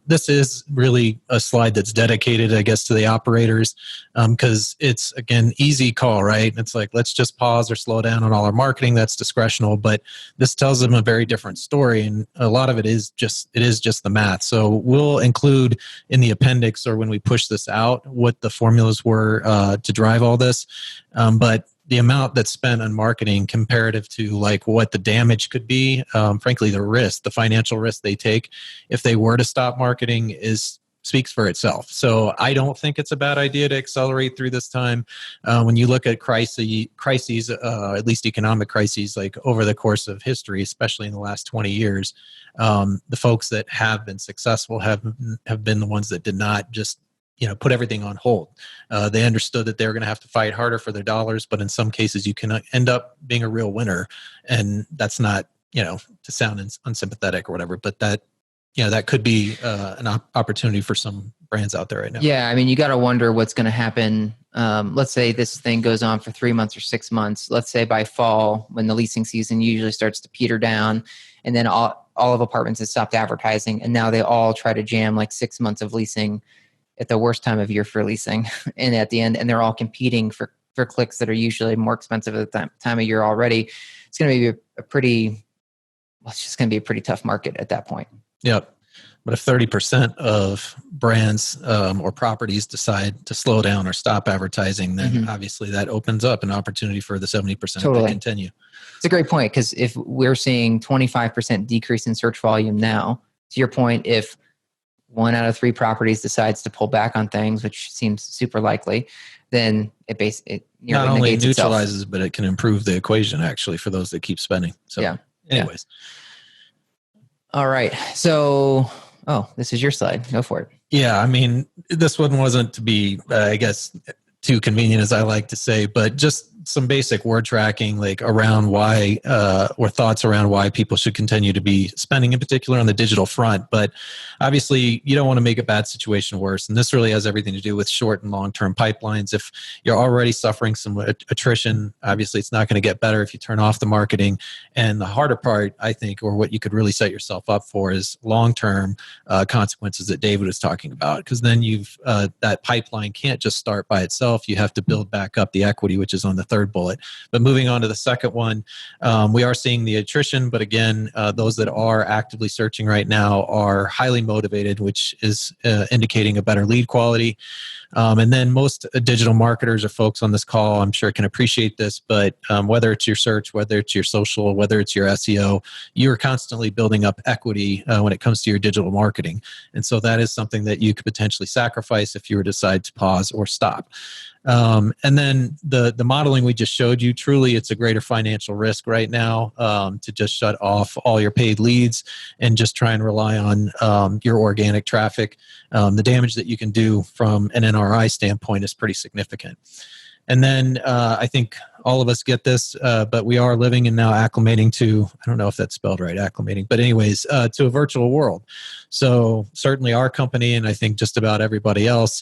This is really a slide that's dedicated, I guess, to the operators, because it's, again, easy call, right? It's like, let's just pause or slow down on all our marketing. That's discretional, but this tells them a very different story, and a lot of it is just the math. So we'll include in the appendix, or when we push this out, what the formulas were to drive all this, but the amount that's spent on marketing comparative to like what the damage could be, frankly, the financial risk they take if they were to stop marketing is speaks for itself. So I don't think it's a bad idea to accelerate through this time. When you look at crises, at least economic crises, like over the course of history, especially in the last 20 years, the folks that have been successful have been the ones that did not just put everything on hold. They understood that they were going to have to fight harder for their dollars, but in some cases you can end up being a real winner. And that's not, to sound unsympathetic or whatever, but that could be an opportunity for some brands out there right now. Yeah. I mean, you got to wonder what's going to happen. Let's say this thing goes on for 3 months or 6 months. Let's say by fall, when the leasing season usually starts to peter down, and then all of apartments have stopped advertising, and now they all try to jam like 6 months of leasing at the worst time of year for leasing, and at the end, and they're all competing for clicks that are usually more expensive at the time of year already. It's going to be it's just going to be a pretty tough market at that point. Yep. But if 30% of brands or properties decide to slow down or stop advertising, then obviously that opens up an opportunity for the 70% to continue. It's a great point, because if we're seeing 25% decrease in search volume now, to your point, if 1 out of 3 properties decides to pull back on things, which seems super likely, then it not only neutralizes, but it can improve the equation actually for those that keep spending. So anyways. All right. So, this is your slide. Go for it. Yeah. I mean, this one wasn't to be, I guess, too convenient, as I like to say, but just some basic word tracking, like around why, or thoughts around why people should continue to be spending, in particular on the digital front. But obviously, you don't want to make a bad situation worse. And this really has everything to do with short and long-term pipelines. If you're already suffering some attrition, obviously it's not going to get better if you turn off the marketing. And the harder part, I think, or what you could really set yourself up for, is long-term consequences that David was talking about. Because then that pipeline can't just start by itself. You have to build back up the equity, which is on the third bullet. But moving on to the second one, we are seeing the attrition, but again, those that are actively searching right now are highly motivated, which is indicating a better lead quality. And then most digital marketers or folks on this call, I'm sure, can appreciate this, but whether it's your search, whether it's your social, whether it's your SEO, you're constantly building up equity when it comes to your digital marketing. And so that is something that you could potentially sacrifice if you were to decide to pause or stop. And then the modeling we just showed you, truly it's a greater financial risk right now to just shut off all your paid leads and just try and rely on your organic traffic. The damage that you can do from an NRI standpoint is pretty significant. And then I think all of us get this, but we are living and now acclimating to, I don't know if that's spelled right, acclimating, but anyways, to a virtual world. So certainly our company, and I think just about everybody else,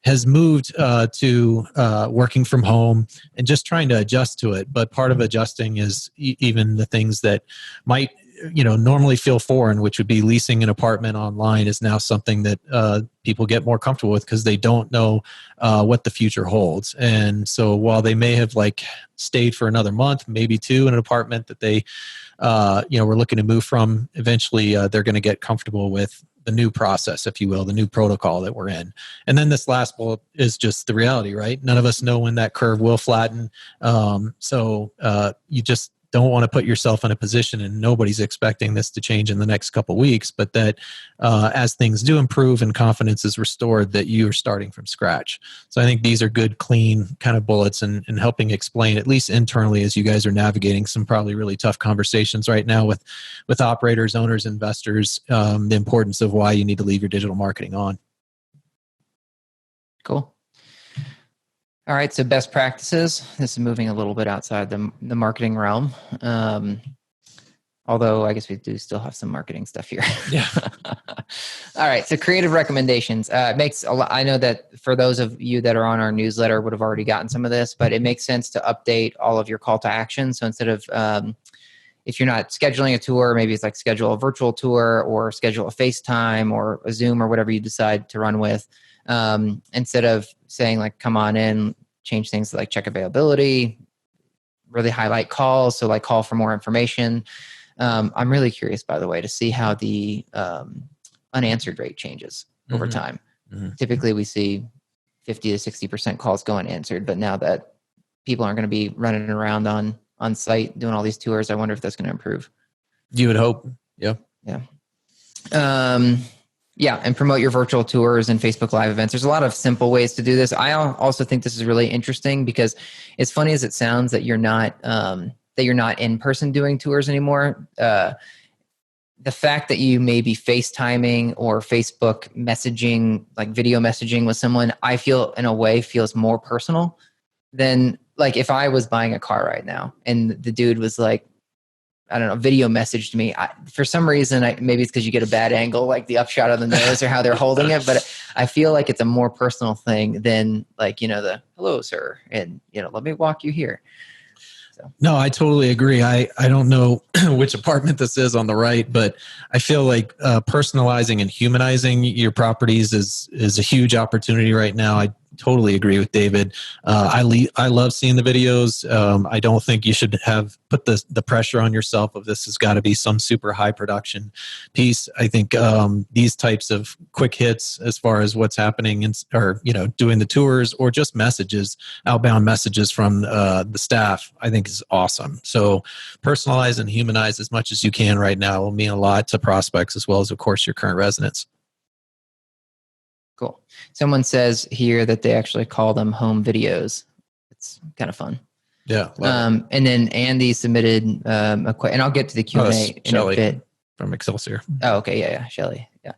has moved to working from home and just trying to adjust to it. But part of adjusting is even the things that might normally feel foreign, which would be leasing an apartment online, is now something that people get more comfortable with because they don't know what the future holds. And so while they may have stayed for another month, maybe 2 in an apartment that they were looking to move from, eventually they're going to get comfortable with the new process, if you will, the new protocol that we're in. And then this last bullet is just the reality, right? None of us know when that curve will flatten. So you just don't want to put yourself in a position, and nobody's expecting this to change in the next couple of weeks, but that as things do improve and confidence is restored, that you are starting from scratch. So I think these are good, clean kind of bullets and helping explain, at least internally, as you guys are navigating some probably really tough conversations right now with operators, owners, investors, the importance of why you need to leave your digital marketing on. Cool. All right, so best practices. This is moving a little bit outside the marketing realm. Although I guess we do still have some marketing stuff here. Yeah. All right, so creative recommendations. It makes a lot. I know that for those of you that are on our newsletter would have already gotten some of this, but it makes sense to update all of your call to action. So instead of if you're not scheduling a tour, maybe it's schedule a virtual tour or schedule a FaceTime or a Zoom or whatever you decide to run with. Instead of saying come on in, change things to check availability, really highlight calls. So call for more information. I'm really curious, by the way, to see how the unanswered rate changes over time. Mm-hmm. Typically we see 50 to 60% calls go unanswered, but now that people aren't going to be running around on site doing all these tours, I wonder if that's going to improve. You would hope. Yeah. Yeah. Yeah, and promote your virtual tours and Facebook Live events. There's a lot of simple ways to do this. I also think this is really interesting because, as funny as it sounds, that you're not in person doing tours anymore. The fact that you may be FaceTiming or Facebook messaging, like video messaging with someone, I feel in a way feels more personal than like if I was buying a car right now and the dude was like, I don't know, video messaged me. For some reason, maybe it's because you get a bad angle, like the upshot of the nose or how they're holding it. But I feel like it's a more personal thing than like, the hello, sir. And, let me walk you here. So. No, I totally agree. I don't know which apartment this is on the right, but I feel like personalizing and humanizing your properties is a huge opportunity right now. I totally agree with David. I love seeing the videos. I don't think you should have put the pressure on yourself of this has got to be some super high production piece. I think these types of quick hits as far as what's happening or doing the tours or just messages, outbound messages from the staff, I think is awesome. So personalize and humanize as much as you can right now will mean a lot to prospects as well as, of course, your current residents. Cool. Someone says here that they actually call them home videos. It's kind of fun. Yeah. And then Andy submitted a question, and I'll get to the Q&A in a bit. From Excelsior. Oh, okay. Yeah. Shelley. Yeah.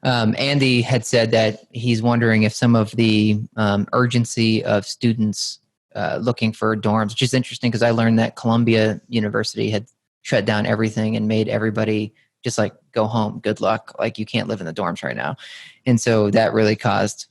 Andy had said that he's wondering if some of the urgency of students looking for dorms, which is interesting because I learned that Columbia University had shut down everything and made everybody just like go home. Good luck. Like you can't live in the dorms right now. And so that really caused,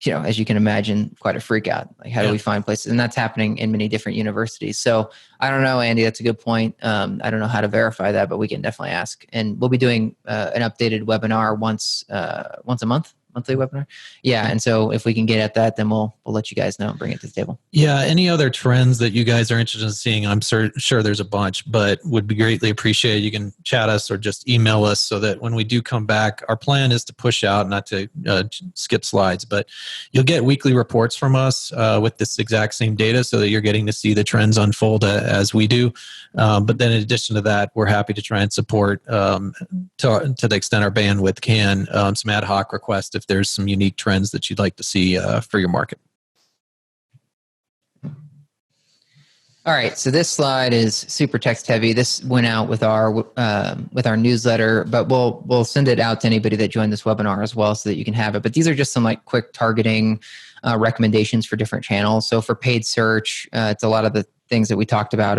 as you can imagine, quite a freak out. Like how do we find places? And that's happening in many different universities. So I don't know, Andy, that's a good point. I don't know how to verify that, but we can definitely ask. And we'll be doing an updated webinar once a month. Monthly webinar. Yeah. And so if we can get at that, then we'll let you guys know and bring it to the table. Yeah. Any other trends that you guys are interested in seeing? I'm sure there's a bunch, but would be greatly appreciated. You can chat us or just email us so that when we do come back, our plan is to push out, not to skip slides, but you'll get weekly reports from us with this exact same data so that you're getting to see the trends unfold as we do. But then in addition to that, we're happy to try and support to the extent our bandwidth can some ad hoc requests if there's some unique trends that you'd like to see for your market. All right, so this slide is super text heavy. This went out with our newsletter, but we'll send it out to anybody that joined this webinar as well, so that you can have it. But these are just some like quick targeting recommendations for different channels. So for paid search, it's a lot of the things that we talked about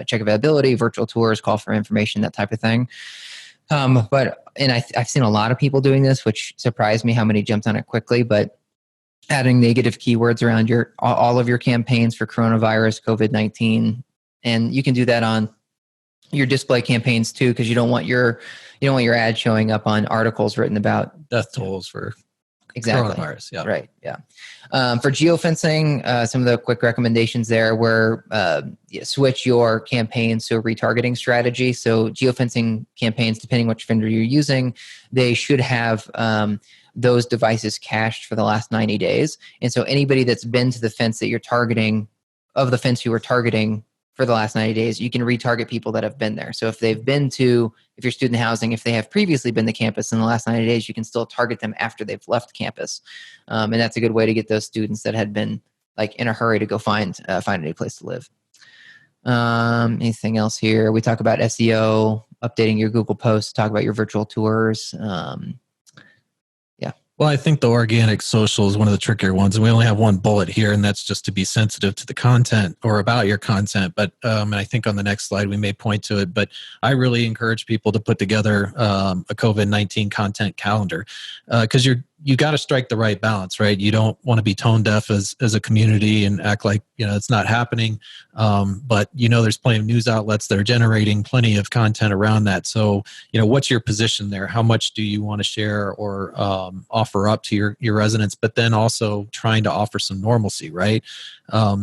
check availability, virtual tours, call for information, that type of thing. I've seen a lot of people doing this, which surprised me how many jumped on it quickly. But adding negative keywords around all of your campaigns for coronavirus, COVID-19, and you can do that on your display campaigns too, because you don't want your ad showing up on articles written about death tolls for exactly coronavirus. Yeah, right. Yeah. For geofencing, some of the quick recommendations there were switch your campaigns to a retargeting strategy. So geofencing campaigns, depending which vendor you're using, they should have those devices cached for the last 90 days. And so anybody that's been to the fence that you're targeting, of the fence you were targeting for the last 90 days, you can retarget people that have been there. So if you're student housing, if they have previously been to campus in the last 90 days, you can still target them after they've left campus. And that's a good way to get those students that had been like in a hurry to go find a new place to live. Anything else here? We talk about SEO, updating your Google posts, talk about your virtual tours. Well, I think the organic social is one of the trickier ones. And we only have one bullet here, and that's just to be sensitive to the content or about your content. But and I think on the next slide, we may point to it. But I really encourage people to put together a COVID-19 content calendar because you got to strike the right balance, right? You don't want to be tone deaf as a community and act like, it's not happening. But, there's plenty of news outlets that are generating plenty of content around that. So, what's your position there? How much do you want to share or offer up to your residents, but then also trying to offer some normalcy, right?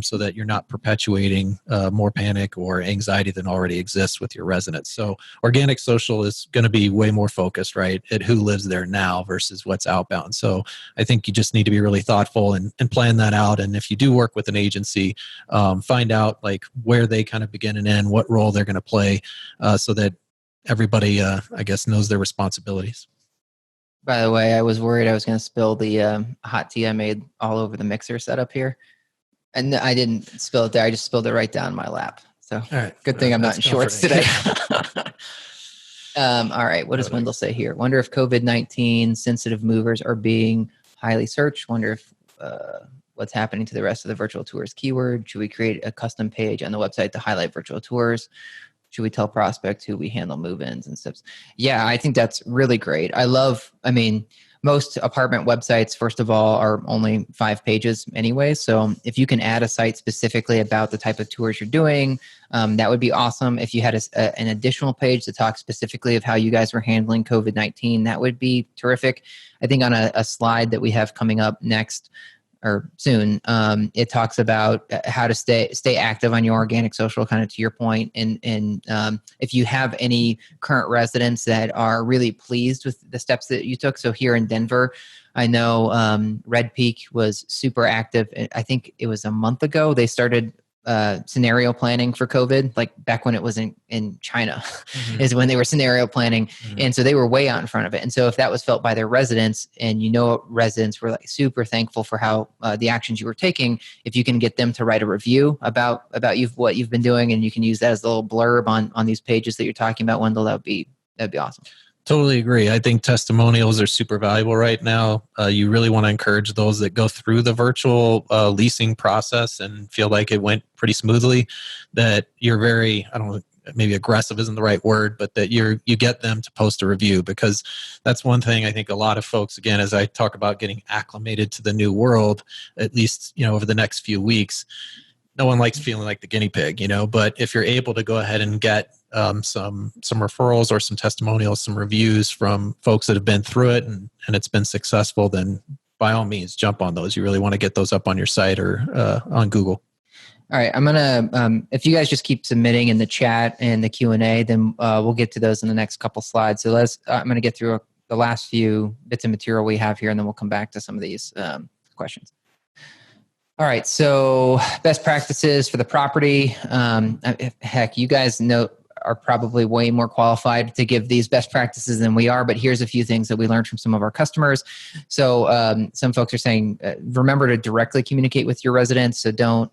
So that you're not perpetuating more panic or anxiety than already exists with your residents. So organic social is going to be way more focused, right, at who lives there now versus what's outbound. So I think you just need to be really thoughtful and plan that out. And if you do work with an agency, find out like where they kind of begin and end, what role they're going to play so that everybody, I guess, knows their responsibilities. By the way, I was worried I was going to spill the hot tea I made all over the mixer setup here. And I didn't spill it there. I just spilled it right down my lap. So All right. good thing I'm not in shorts today. All right. What does Noted. Wendell say here? Wonder if COVID-19 sensitive movers are being highly searched. Wonder if what's happening to the rest of the virtual tours keyword. Should we create a custom page on the website to highlight virtual tours? Should we tell prospects who we handle move-ins and stuff? Yeah, I think that's really great. Most apartment websites, first of all, are only 5 pages anyway. So if you can add a site specifically about the type of tours you're doing, that would be awesome. If you had an additional page to talk specifically of how you guys were handling COVID-19, that would be terrific. I think on a slide that we have coming up next, or soon, it talks about how to stay active on your organic social, kind of to your point. And if you have any current residents that are really pleased with the steps that you took. So here in Denver, I know Red Peak was super active. I think it was a month ago. They started scenario planning for COVID, like back when it was in China, is when they were scenario planning. And so they were way out in front of it. And so if that was felt by their residents, and residents were like super thankful for how the actions you were taking, if you can get them to write a review about what you've been doing, and you can use that as a little blurb on these pages that you're talking about, Wendell, that'd be awesome. Totally agree. I think testimonials are super valuable right now. You really want to encourage those that go through the virtual leasing process and feel like it went pretty smoothly, that you're very, I don't know, maybe aggressive isn't the right word, but that you get them to post a review, because that's one thing I think a lot of folks, again, as I talk about getting acclimated to the new world, at least, over the next few weeks, no one likes feeling like the guinea pig, but if you're able to go ahead and get some referrals or some testimonials, some reviews from folks that have been through it and it's been successful, then by all means, jump on those. You really want to get those up on your site or on Google. All right. I'm going to, if you guys just keep submitting in the chat and the Q&A, then we'll get to those in the next couple slides. So I'm going to get through the last few bits of material we have here, and then we'll come back to some of these questions. All right, so best practices for the property. Heck, you guys are probably way more qualified to give these best practices than we are, but here's a few things that we learned from some of our customers. So some folks are saying, remember to directly communicate with your residents. So don't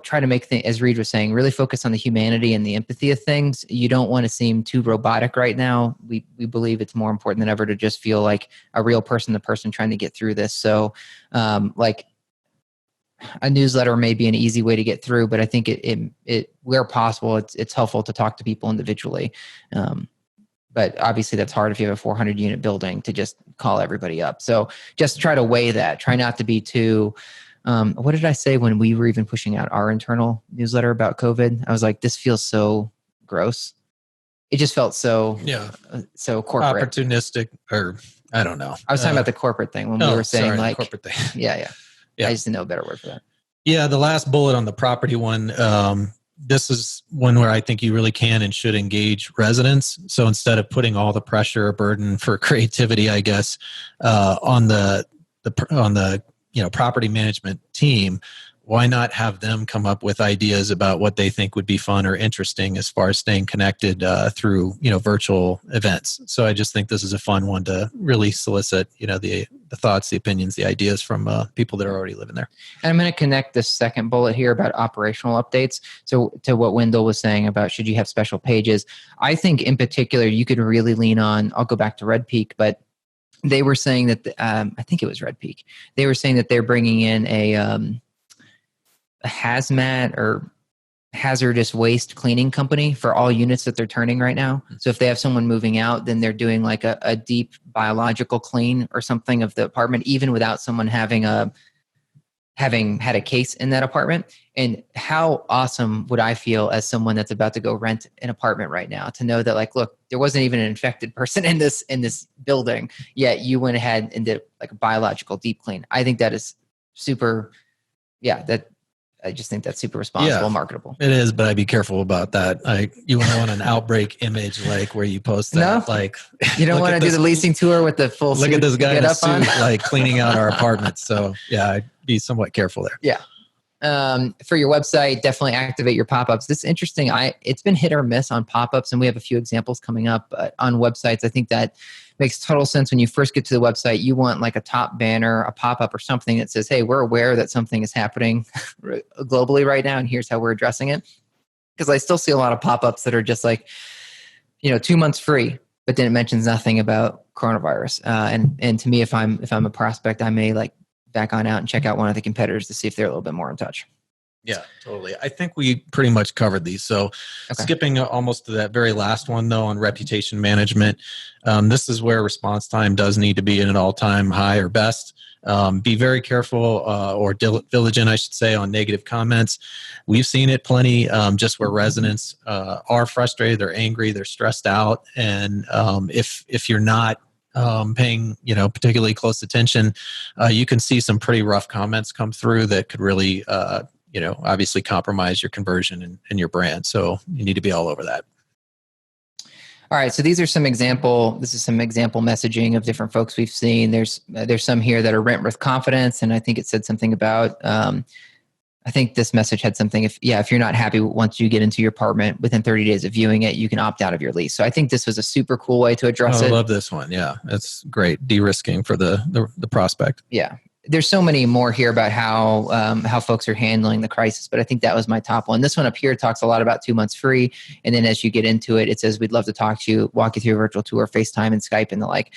try to make things, as Reed was saying, really focus on the humanity and the empathy of things. You don't want to seem too robotic right now. We believe it's more important than ever to just feel like a real person to person trying to get through this. So like a newsletter may be an easy way to get through, but I think it where possible, it's helpful to talk to people individually. But obviously that's hard if you have a 400 unit building to just call everybody up. So just try to weigh that. Try not to be too, what did I say when we were even pushing out our internal newsletter about COVID? I was like, this feels so gross. It just felt so corporate. Opportunistic, or I don't know. I was talking about the corporate thing when we were saying like, the corporate thing. Yeah. I just didn't know a better word for that. Yeah. The last bullet on the property one, this is one where I think you really can and should engage residents. So instead of putting all the pressure or burden for creativity, I guess, on the property management team, why not have them come up with ideas about what they think would be fun or interesting as far as staying connected through virtual events. So I just think this is a fun one to really solicit the thoughts, the opinions, the ideas from people that are already living there. And I'm going to connect this second bullet here about operational updates. So to what Wendell was saying about should you have special pages, I think in particular you could really lean on, I'll go back to Red Peak, but they were saying that, I think it was Red Peak. They were saying that they're bringing in a hazmat or hazardous waste cleaning company for all units that they're turning right now. So if they have someone moving out, then they're doing like a deep biological clean or something of the apartment, even without someone having had a case in that apartment. And how awesome would I feel as someone that's about to go rent an apartment right now to know that, like, look, there wasn't even an infected person in this building, yet you went ahead and did like a biological deep clean. I think that is super. I just think that's super responsible, marketable. It is, but I'd be careful about that. You wouldn't want an outbreak image like where you post that. No? Like you don't want to do the leasing tour with the full suit. Look at this guy in a suit, like cleaning out our apartments. So yeah, I'd be somewhat careful there. Yeah. for your website, definitely activate your pop-ups. This is interesting. It's been hit or miss on pop-ups, and we have a few examples coming up on websites. I think that makes total sense. When you first get to the website, you want like a top banner, a pop-up or something that says, hey, we're aware that something is happening globally right now, and here's how we're addressing it. Because I still see a lot of pop-ups that are just like, 2 months free, but then it mentions nothing about coronavirus. And to me, if I'm a prospect, I may like back on out and check out one of the competitors to see if they're a little bit more in touch. Yeah, totally. I think we pretty much covered these. So skipping almost to that very last one, though, on reputation management, this is where response time does need to be at an all-time high or best. Be very careful or diligent, I should say, on negative comments. We've seen it plenty, just where residents are frustrated, they're angry, they're stressed out. And if you're not paying, particularly close attention, you can see some pretty rough comments come through that could really obviously compromise your conversion and your brand. So you need to be all over that. All right. So this is some example messaging of different folks we've seen. There's some here that are rent with confidence. And I think it said something about, I think this message had something, if you're not happy once you get into your apartment within 30 days of viewing it, you can opt out of your lease. So I think this was a super cool way to address it. I love this one. Yeah. That's great. De-risking for the prospect. Yeah. There's so many more here about how folks are handling the crisis, but I think that was my top one. This one up here talks a lot about 2 months free. And then as you get into it, it says, we'd love to talk to you, walk you through a virtual tour, FaceTime and Skype and the like.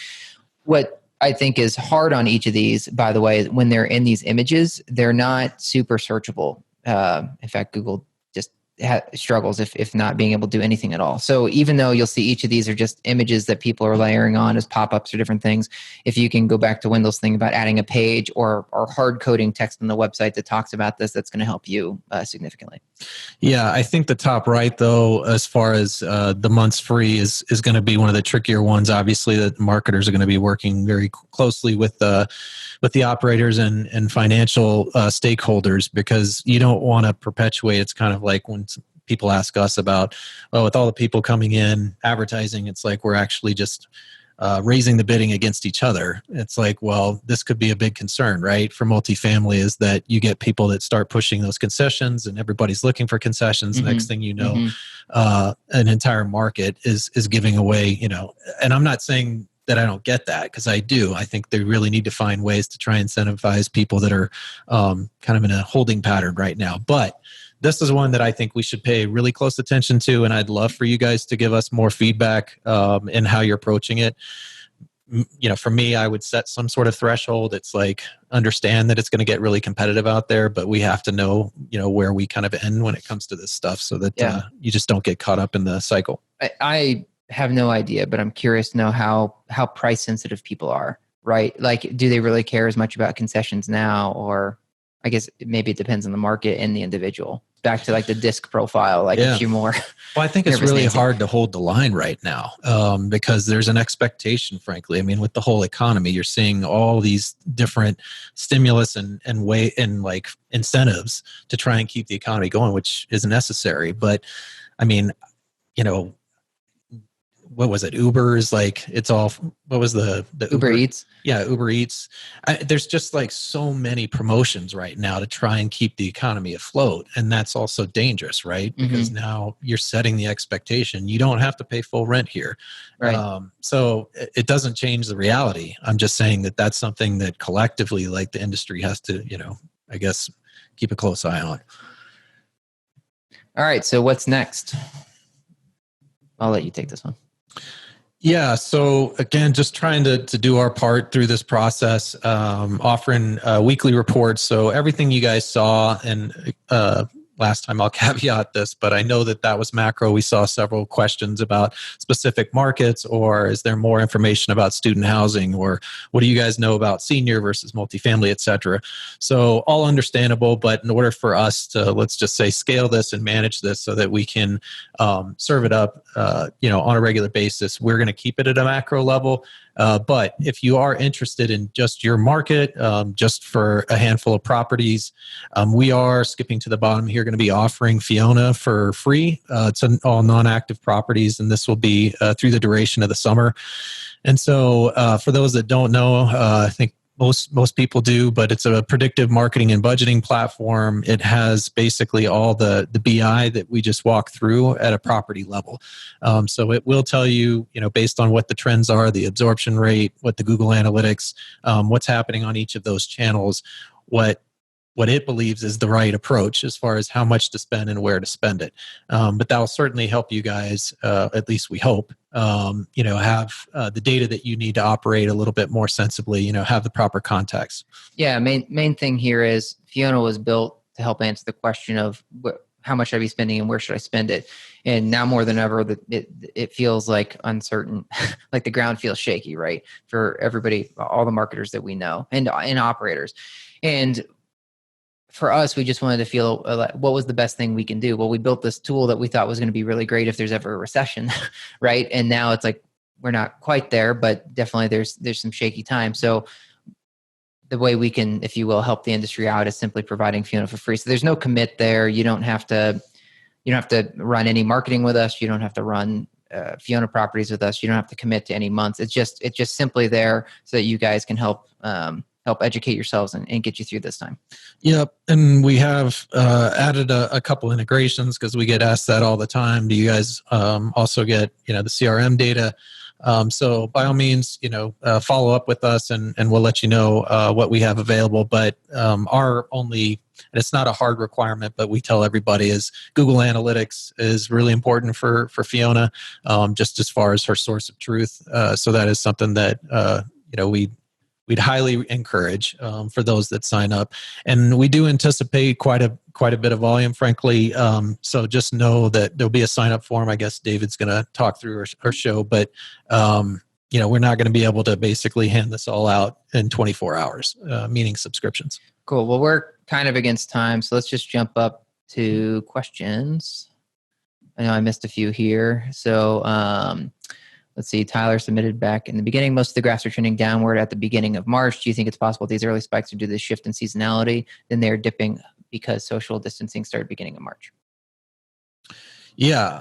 What I think is hard on each of these, by the way, when they're in these images, they're not super searchable. In fact, Google just struggles if not being able to do anything at all. So even though you'll see each of these are just images that people are layering on as pop-ups or different things, if you can go back to Wendell's thing about adding a page or hard coding text on the website that talks about this, that's going to help you significantly. Yeah, I think the top right, though, as far as the months free is going to be one of the trickier ones. Obviously, that marketers are going to be working very closely with the operators and financial stakeholders, because you don't want to perpetuate. It's kind of like when people ask us about, with all the people coming in advertising, it's like we're actually just raising the bidding against each other. It's like, well, this could be a big concern, right? For multifamily, is that you get people that start pushing those concessions and everybody's looking for concessions. Mm-hmm. Next thing you know, an entire market is giving away, and I'm not saying that I don't get that, because I do. I think they really need to find ways to try and incentivize people that are kind of in a holding pattern right now. But this is one that I think we should pay really close attention to, and I'd love for you guys to give us more feedback in how you're approaching it. For me, I would set some sort of threshold. It's like, understand that it's going to get really competitive out there, but we have to know, where we kind of end when it comes to this stuff, so that you just don't get caught up in the cycle. I have no idea, but I'm curious to know how price sensitive people are, right? Like, do they really care as much about concessions now? Or I guess maybe it depends on the market and the individual. Back to like the disc profile, a few more. Well, I think it's really hard to hold the line right now because there's an expectation, frankly. I mean, with the whole economy, you're seeing all these different stimulus and like incentives to try and keep the economy going, which is necessary. But I mean, what was it? Uber's like, it's all, what was the Uber Eats? Yeah, Uber Eats. There's just like so many promotions right now to try and keep the economy afloat. And that's also dangerous, right? Because now you're setting the expectation. You don't have to pay full rent here. Right. So it doesn't change the reality. I'm just saying that that's something that collectively, like the industry has to, I guess, keep a close eye on. All right. So what's next? I'll let you take this one. Yeah. So again, just trying to do our part through this process, offering weekly reports. So everything you guys saw, and last time I'll caveat this, but I know that was macro. We saw several questions about specific markets, or is there more information about student housing, or what do you guys know about senior versus multifamily, et cetera. So all understandable, but in order for us to, let's just say, scale this and manage this so that we can serve it up, on a regular basis, we're going to keep it at a macro level. But if you are interested in just your market, just for a handful of properties, we are, skipping to the bottom here, going to be offering Fiona for free. It's all non-active properties, and this will be through the duration of the summer. And so for those that don't know, I think most people do, but it's a predictive marketing and budgeting platform. It has basically all the BI that we just walked through at a property level. So it will tell you, based on what the trends are, the absorption rate, what the Google Analytics, what's happening on each of those channels, what it believes is the right approach as far as how much to spend and where to spend it. But that will certainly help you guys, at least we hope, have the data that you need to operate a little bit more sensibly, have the proper context. Yeah, main thing here is Fiona was built to help answer the question of how much should I be spending and where should I spend it? And now more than ever, it feels like uncertain, like the ground feels shaky, right? For everybody, all the marketers that we know and operators. And for us, we just wanted to feel what was the best thing we can do. Well, we built this tool that we thought was going to be really great if there's ever a recession, right? And now it's like we're not quite there, but definitely there's some shaky time. So the way we can, if you will, help the industry out is simply providing Fiona for free. So there's no commit there. You don't have to run any marketing with us. You don't have to run Fiona properties with us. You don't have to commit to any months. It's just simply there so that you guys can help educate yourselves and get you through this time. Yep. And we have added a couple integrations because we get asked that all the time. Do you guys also get, the CRM data? So by all means, follow up with us and we'll let you know what we have available. But our only, and it's not a hard requirement, but we tell everybody is Google Analytics is really important for Fiona, just as far as her source of truth. So that is something that, we'd highly encourage for those that sign up. And we do anticipate quite a bit of volume, frankly. So just know that there'll be a sign up form. I guess David's going to talk through our show, but we're not going to be able to basically hand this all out in 24 hours, meaning subscriptions. Cool. Well, we're kind of against time, so let's just jump up to questions. I know I missed a few here. So let's see. Tyler submitted back in the beginning. Most of the graphs are trending downward at the beginning of March. Do you think it's possible these early spikes are due to the shift in seasonality? Then they're dipping because social distancing started beginning of March. Yeah,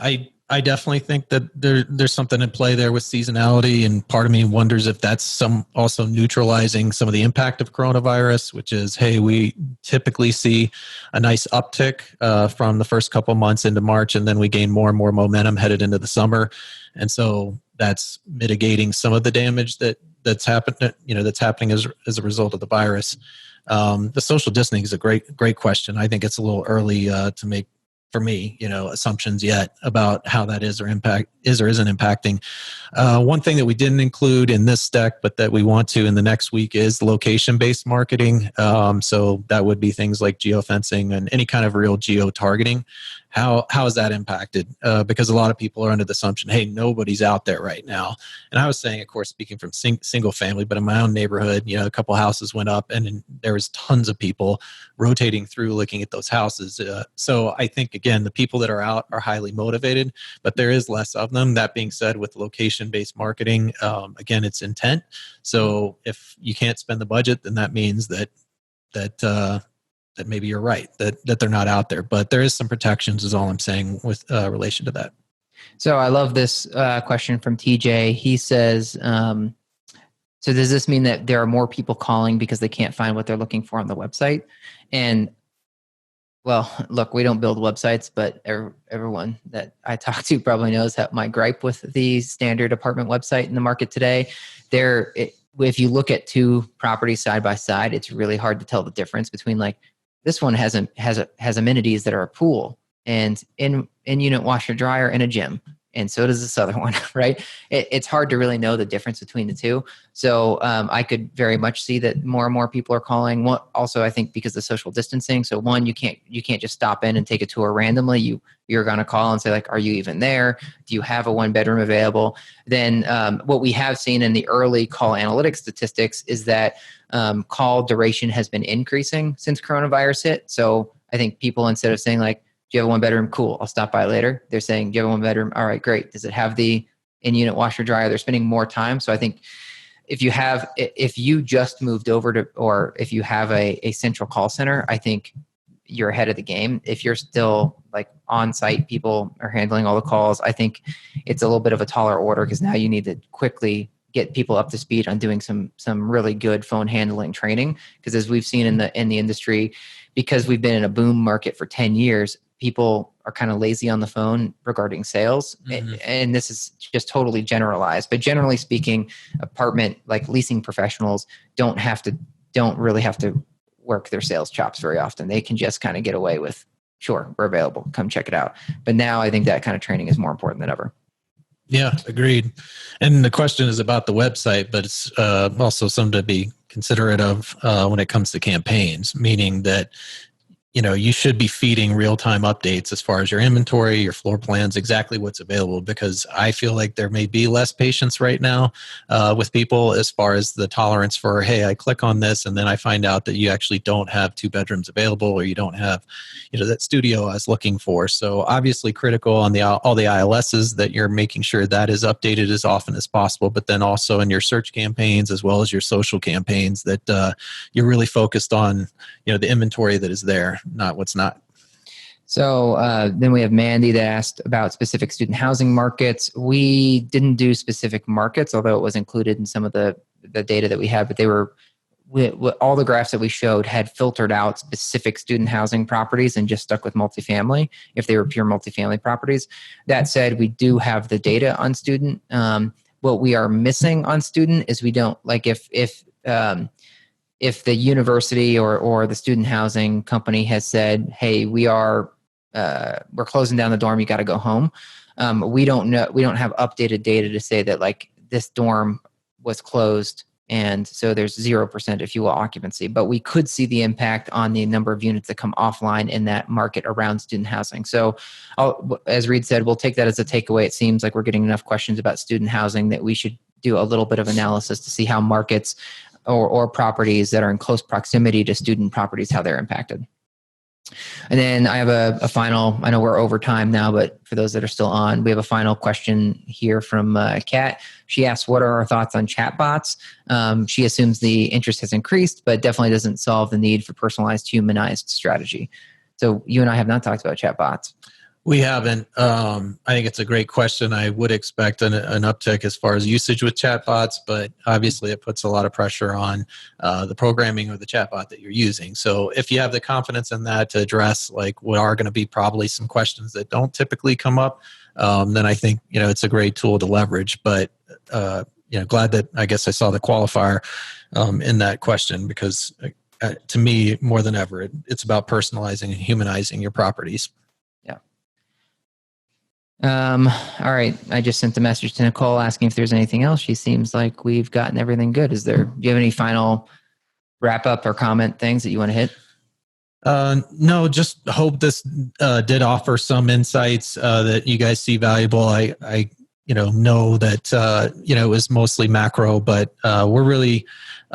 I definitely think that there's something in play there with seasonality, and part of me wonders if that's also neutralizing some of the impact of coronavirus, which is, hey, we typically see a nice uptick from the first couple months into March, and then we gain more and more momentum headed into the summer, and so that's mitigating some of the damage that's happened, that's happening as a result of the virus. The social distancing is a great question. I think it's a little early to make, for me, assumptions yet about how that is or isn't impacting. One thing that we didn't include in this deck, but that we want to in the next week is location-based marketing. So that would be things like geofencing and any kind of real geo-targeting. How is that impacted? Because a lot of people are under the assumption, hey, nobody's out there right now. And I was saying, of course, speaking from single family, but in my own neighborhood, a couple houses went up and there was tons of people rotating through looking at those houses. So I think, again, the people that are out are highly motivated, but there is less of them. That being said, with location-based marketing, again, it's intent. So if you can't spend the budget, then that means that maybe you're right, that they're not out there. But there is some protections is all I'm saying with relation to that. So I love this question from TJ. He says, so does this mean that there are more people calling because they can't find what they're looking for on the website? And well, look, we don't build websites, but everyone that I talk to probably knows that my gripe with the standard apartment website in the market today. If you look at two properties side by side, it's really hard to tell the difference between, like, this one has amenities that are a pool and in-unit washer dryer and a gym. And so does this other one, right? It's hard to really know the difference between the two. So I could very much see that more and more people are calling. Also, I think because of social distancing. So one, you can't just stop in and take a tour randomly. You're going to call and say, like, are you even there? Do you have a one bedroom available? Then what we have seen in the early call analytics statistics is that call duration has been increasing since coronavirus hit. So I think people, instead of saying, like, do you have a one bedroom? Cool, I'll stop by later. They're saying, do you have a one bedroom? All right, great. Does it have the in-unit washer dryer? They're spending more time. So I think if you just moved over to, or if you have a central call center, I think you're ahead of the game. If you're still, like, on site, people are handling all the calls, I think it's a little bit of a taller order because now you need to quickly get people up to speed on doing some really good phone handling training. Because as we've seen in the industry, because we've been in a boom market for 10 years, people are kind of lazy on the phone regarding sales. Mm-hmm. And this is just totally generalized. But generally speaking, apartment like leasing professionals don't really have to work their sales chops very often. They can just kind of get away with, sure, we're available, come check it out. But now I think that kind of training is more important than ever. Yeah, agreed. And the question is about the website, but it's also something to be considerate of when it comes to campaigns, meaning that you should be feeding real-time updates as far as your inventory, your floor plans, exactly what's available, because I feel like there may be less patience right now with people as far as the tolerance for, hey, I click on this and then I find out that you actually don't have 2 bedrooms available, or you don't have, that studio I was looking for. So obviously critical on all the ILSs that you're making sure that is updated as often as possible, but then also in your search campaigns as well as your social campaigns that you're really focused on, the inventory that is there, not what's not. So then we have Mandy that asked about specific student housing markets. We didn't do specific markets, although it was included in some of the data that we had, but all the graphs that we showed had filtered out specific student housing properties and just stuck with multifamily if they were pure multifamily properties. That said, we do have the data on student. What we are missing on student is we don't, like if the university or the student housing company has said, hey, we're closing down the dorm, you got to go home. We don't have updated data to say that like this dorm was closed and so there's 0%, if you will, occupancy. But we could see the impact on the number of units that come offline in that market around student housing. So as Reed said, we'll take that as a takeaway. It seems like we're getting enough questions about student housing that we should do a little bit of analysis to see how markets or properties that are in close proximity to student properties, how they're impacted. And then I have a final, I know we're over time now, but for those that are still on, we have a final question here from Kat. She asks, what are our thoughts on chatbots? She assumes the interest has increased, but definitely doesn't solve the need for personalized, humanized strategy. So you and I have not talked about chatbots. We haven't. I think it's a great question. I would expect an uptick as far as usage with chatbots, but obviously it puts a lot of pressure on the programming or the chatbot that you're using. So if you have the confidence in that to address like what are going to be probably some questions that don't typically come up, then I think it's a great tool to leverage. But glad that I guess I saw the qualifier in that question, because to me, more than ever, it's about personalizing and humanizing your properties. All right. I just sent a message to Nicole asking if there's anything else. She seems like we've gotten everything good. Do you have any final wrap up or comment things that you want to hit? No, just hope this did offer some insights that you guys see valuable. I know that it was mostly macro, but we're really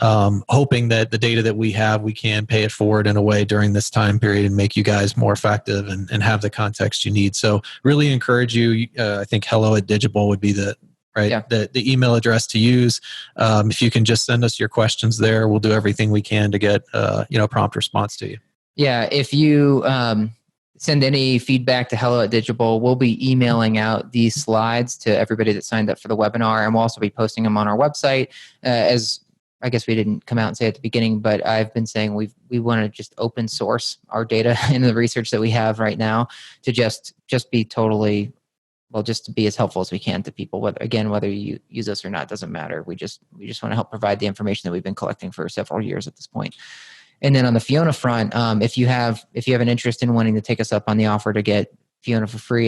hoping that the data that we have, we can pay it forward in a way during this time period and make you guys more effective and have the context you need. So really encourage you. I think hello@Digible would be the email address to use. If you can just send us your questions there, we'll do everything we can to get prompt response to you. Yeah, if you send any feedback to hello@Digible, we'll be emailing out these slides to everybody that signed up for the webinar, and we'll also be posting them on our website. As I guess we didn't come out and say at the beginning, but I've been saying we want to just open source our data and the research that we have right now to just be totally, just to be as helpful as we can to people. Whether you use us or not doesn't matter. We just want to help provide the information that we've been collecting for several years at this point. And then on the Fiona front, if you have an interest in wanting to take us up on the offer to get Fiona for free,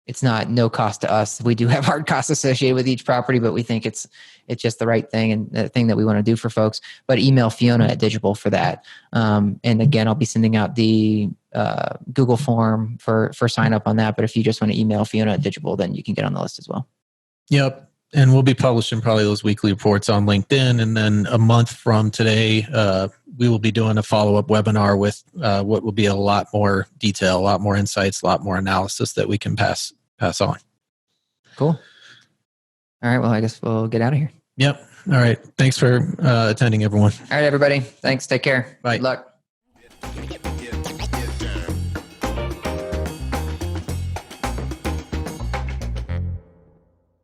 it's not no cost to us. We do have hard costs associated with each property, but we think it's just the right thing and the thing that we want to do for folks. But email Fiona@Digible for that. And again, I'll be sending out the Google form for sign up on that. But if you just want to email Fiona@Digible, then you can get on the list as well. Yep. And we'll be publishing probably those weekly reports on LinkedIn. And then a month from today, we will be doing a follow-up webinar with what will be a lot more detail, a lot more insights, a lot more analysis that we can pass on. Cool. All right. Well, I guess we'll get out of here. Yep. All right. Thanks for attending, everyone. All right, everybody. Thanks. Take care. Bye. Good luck.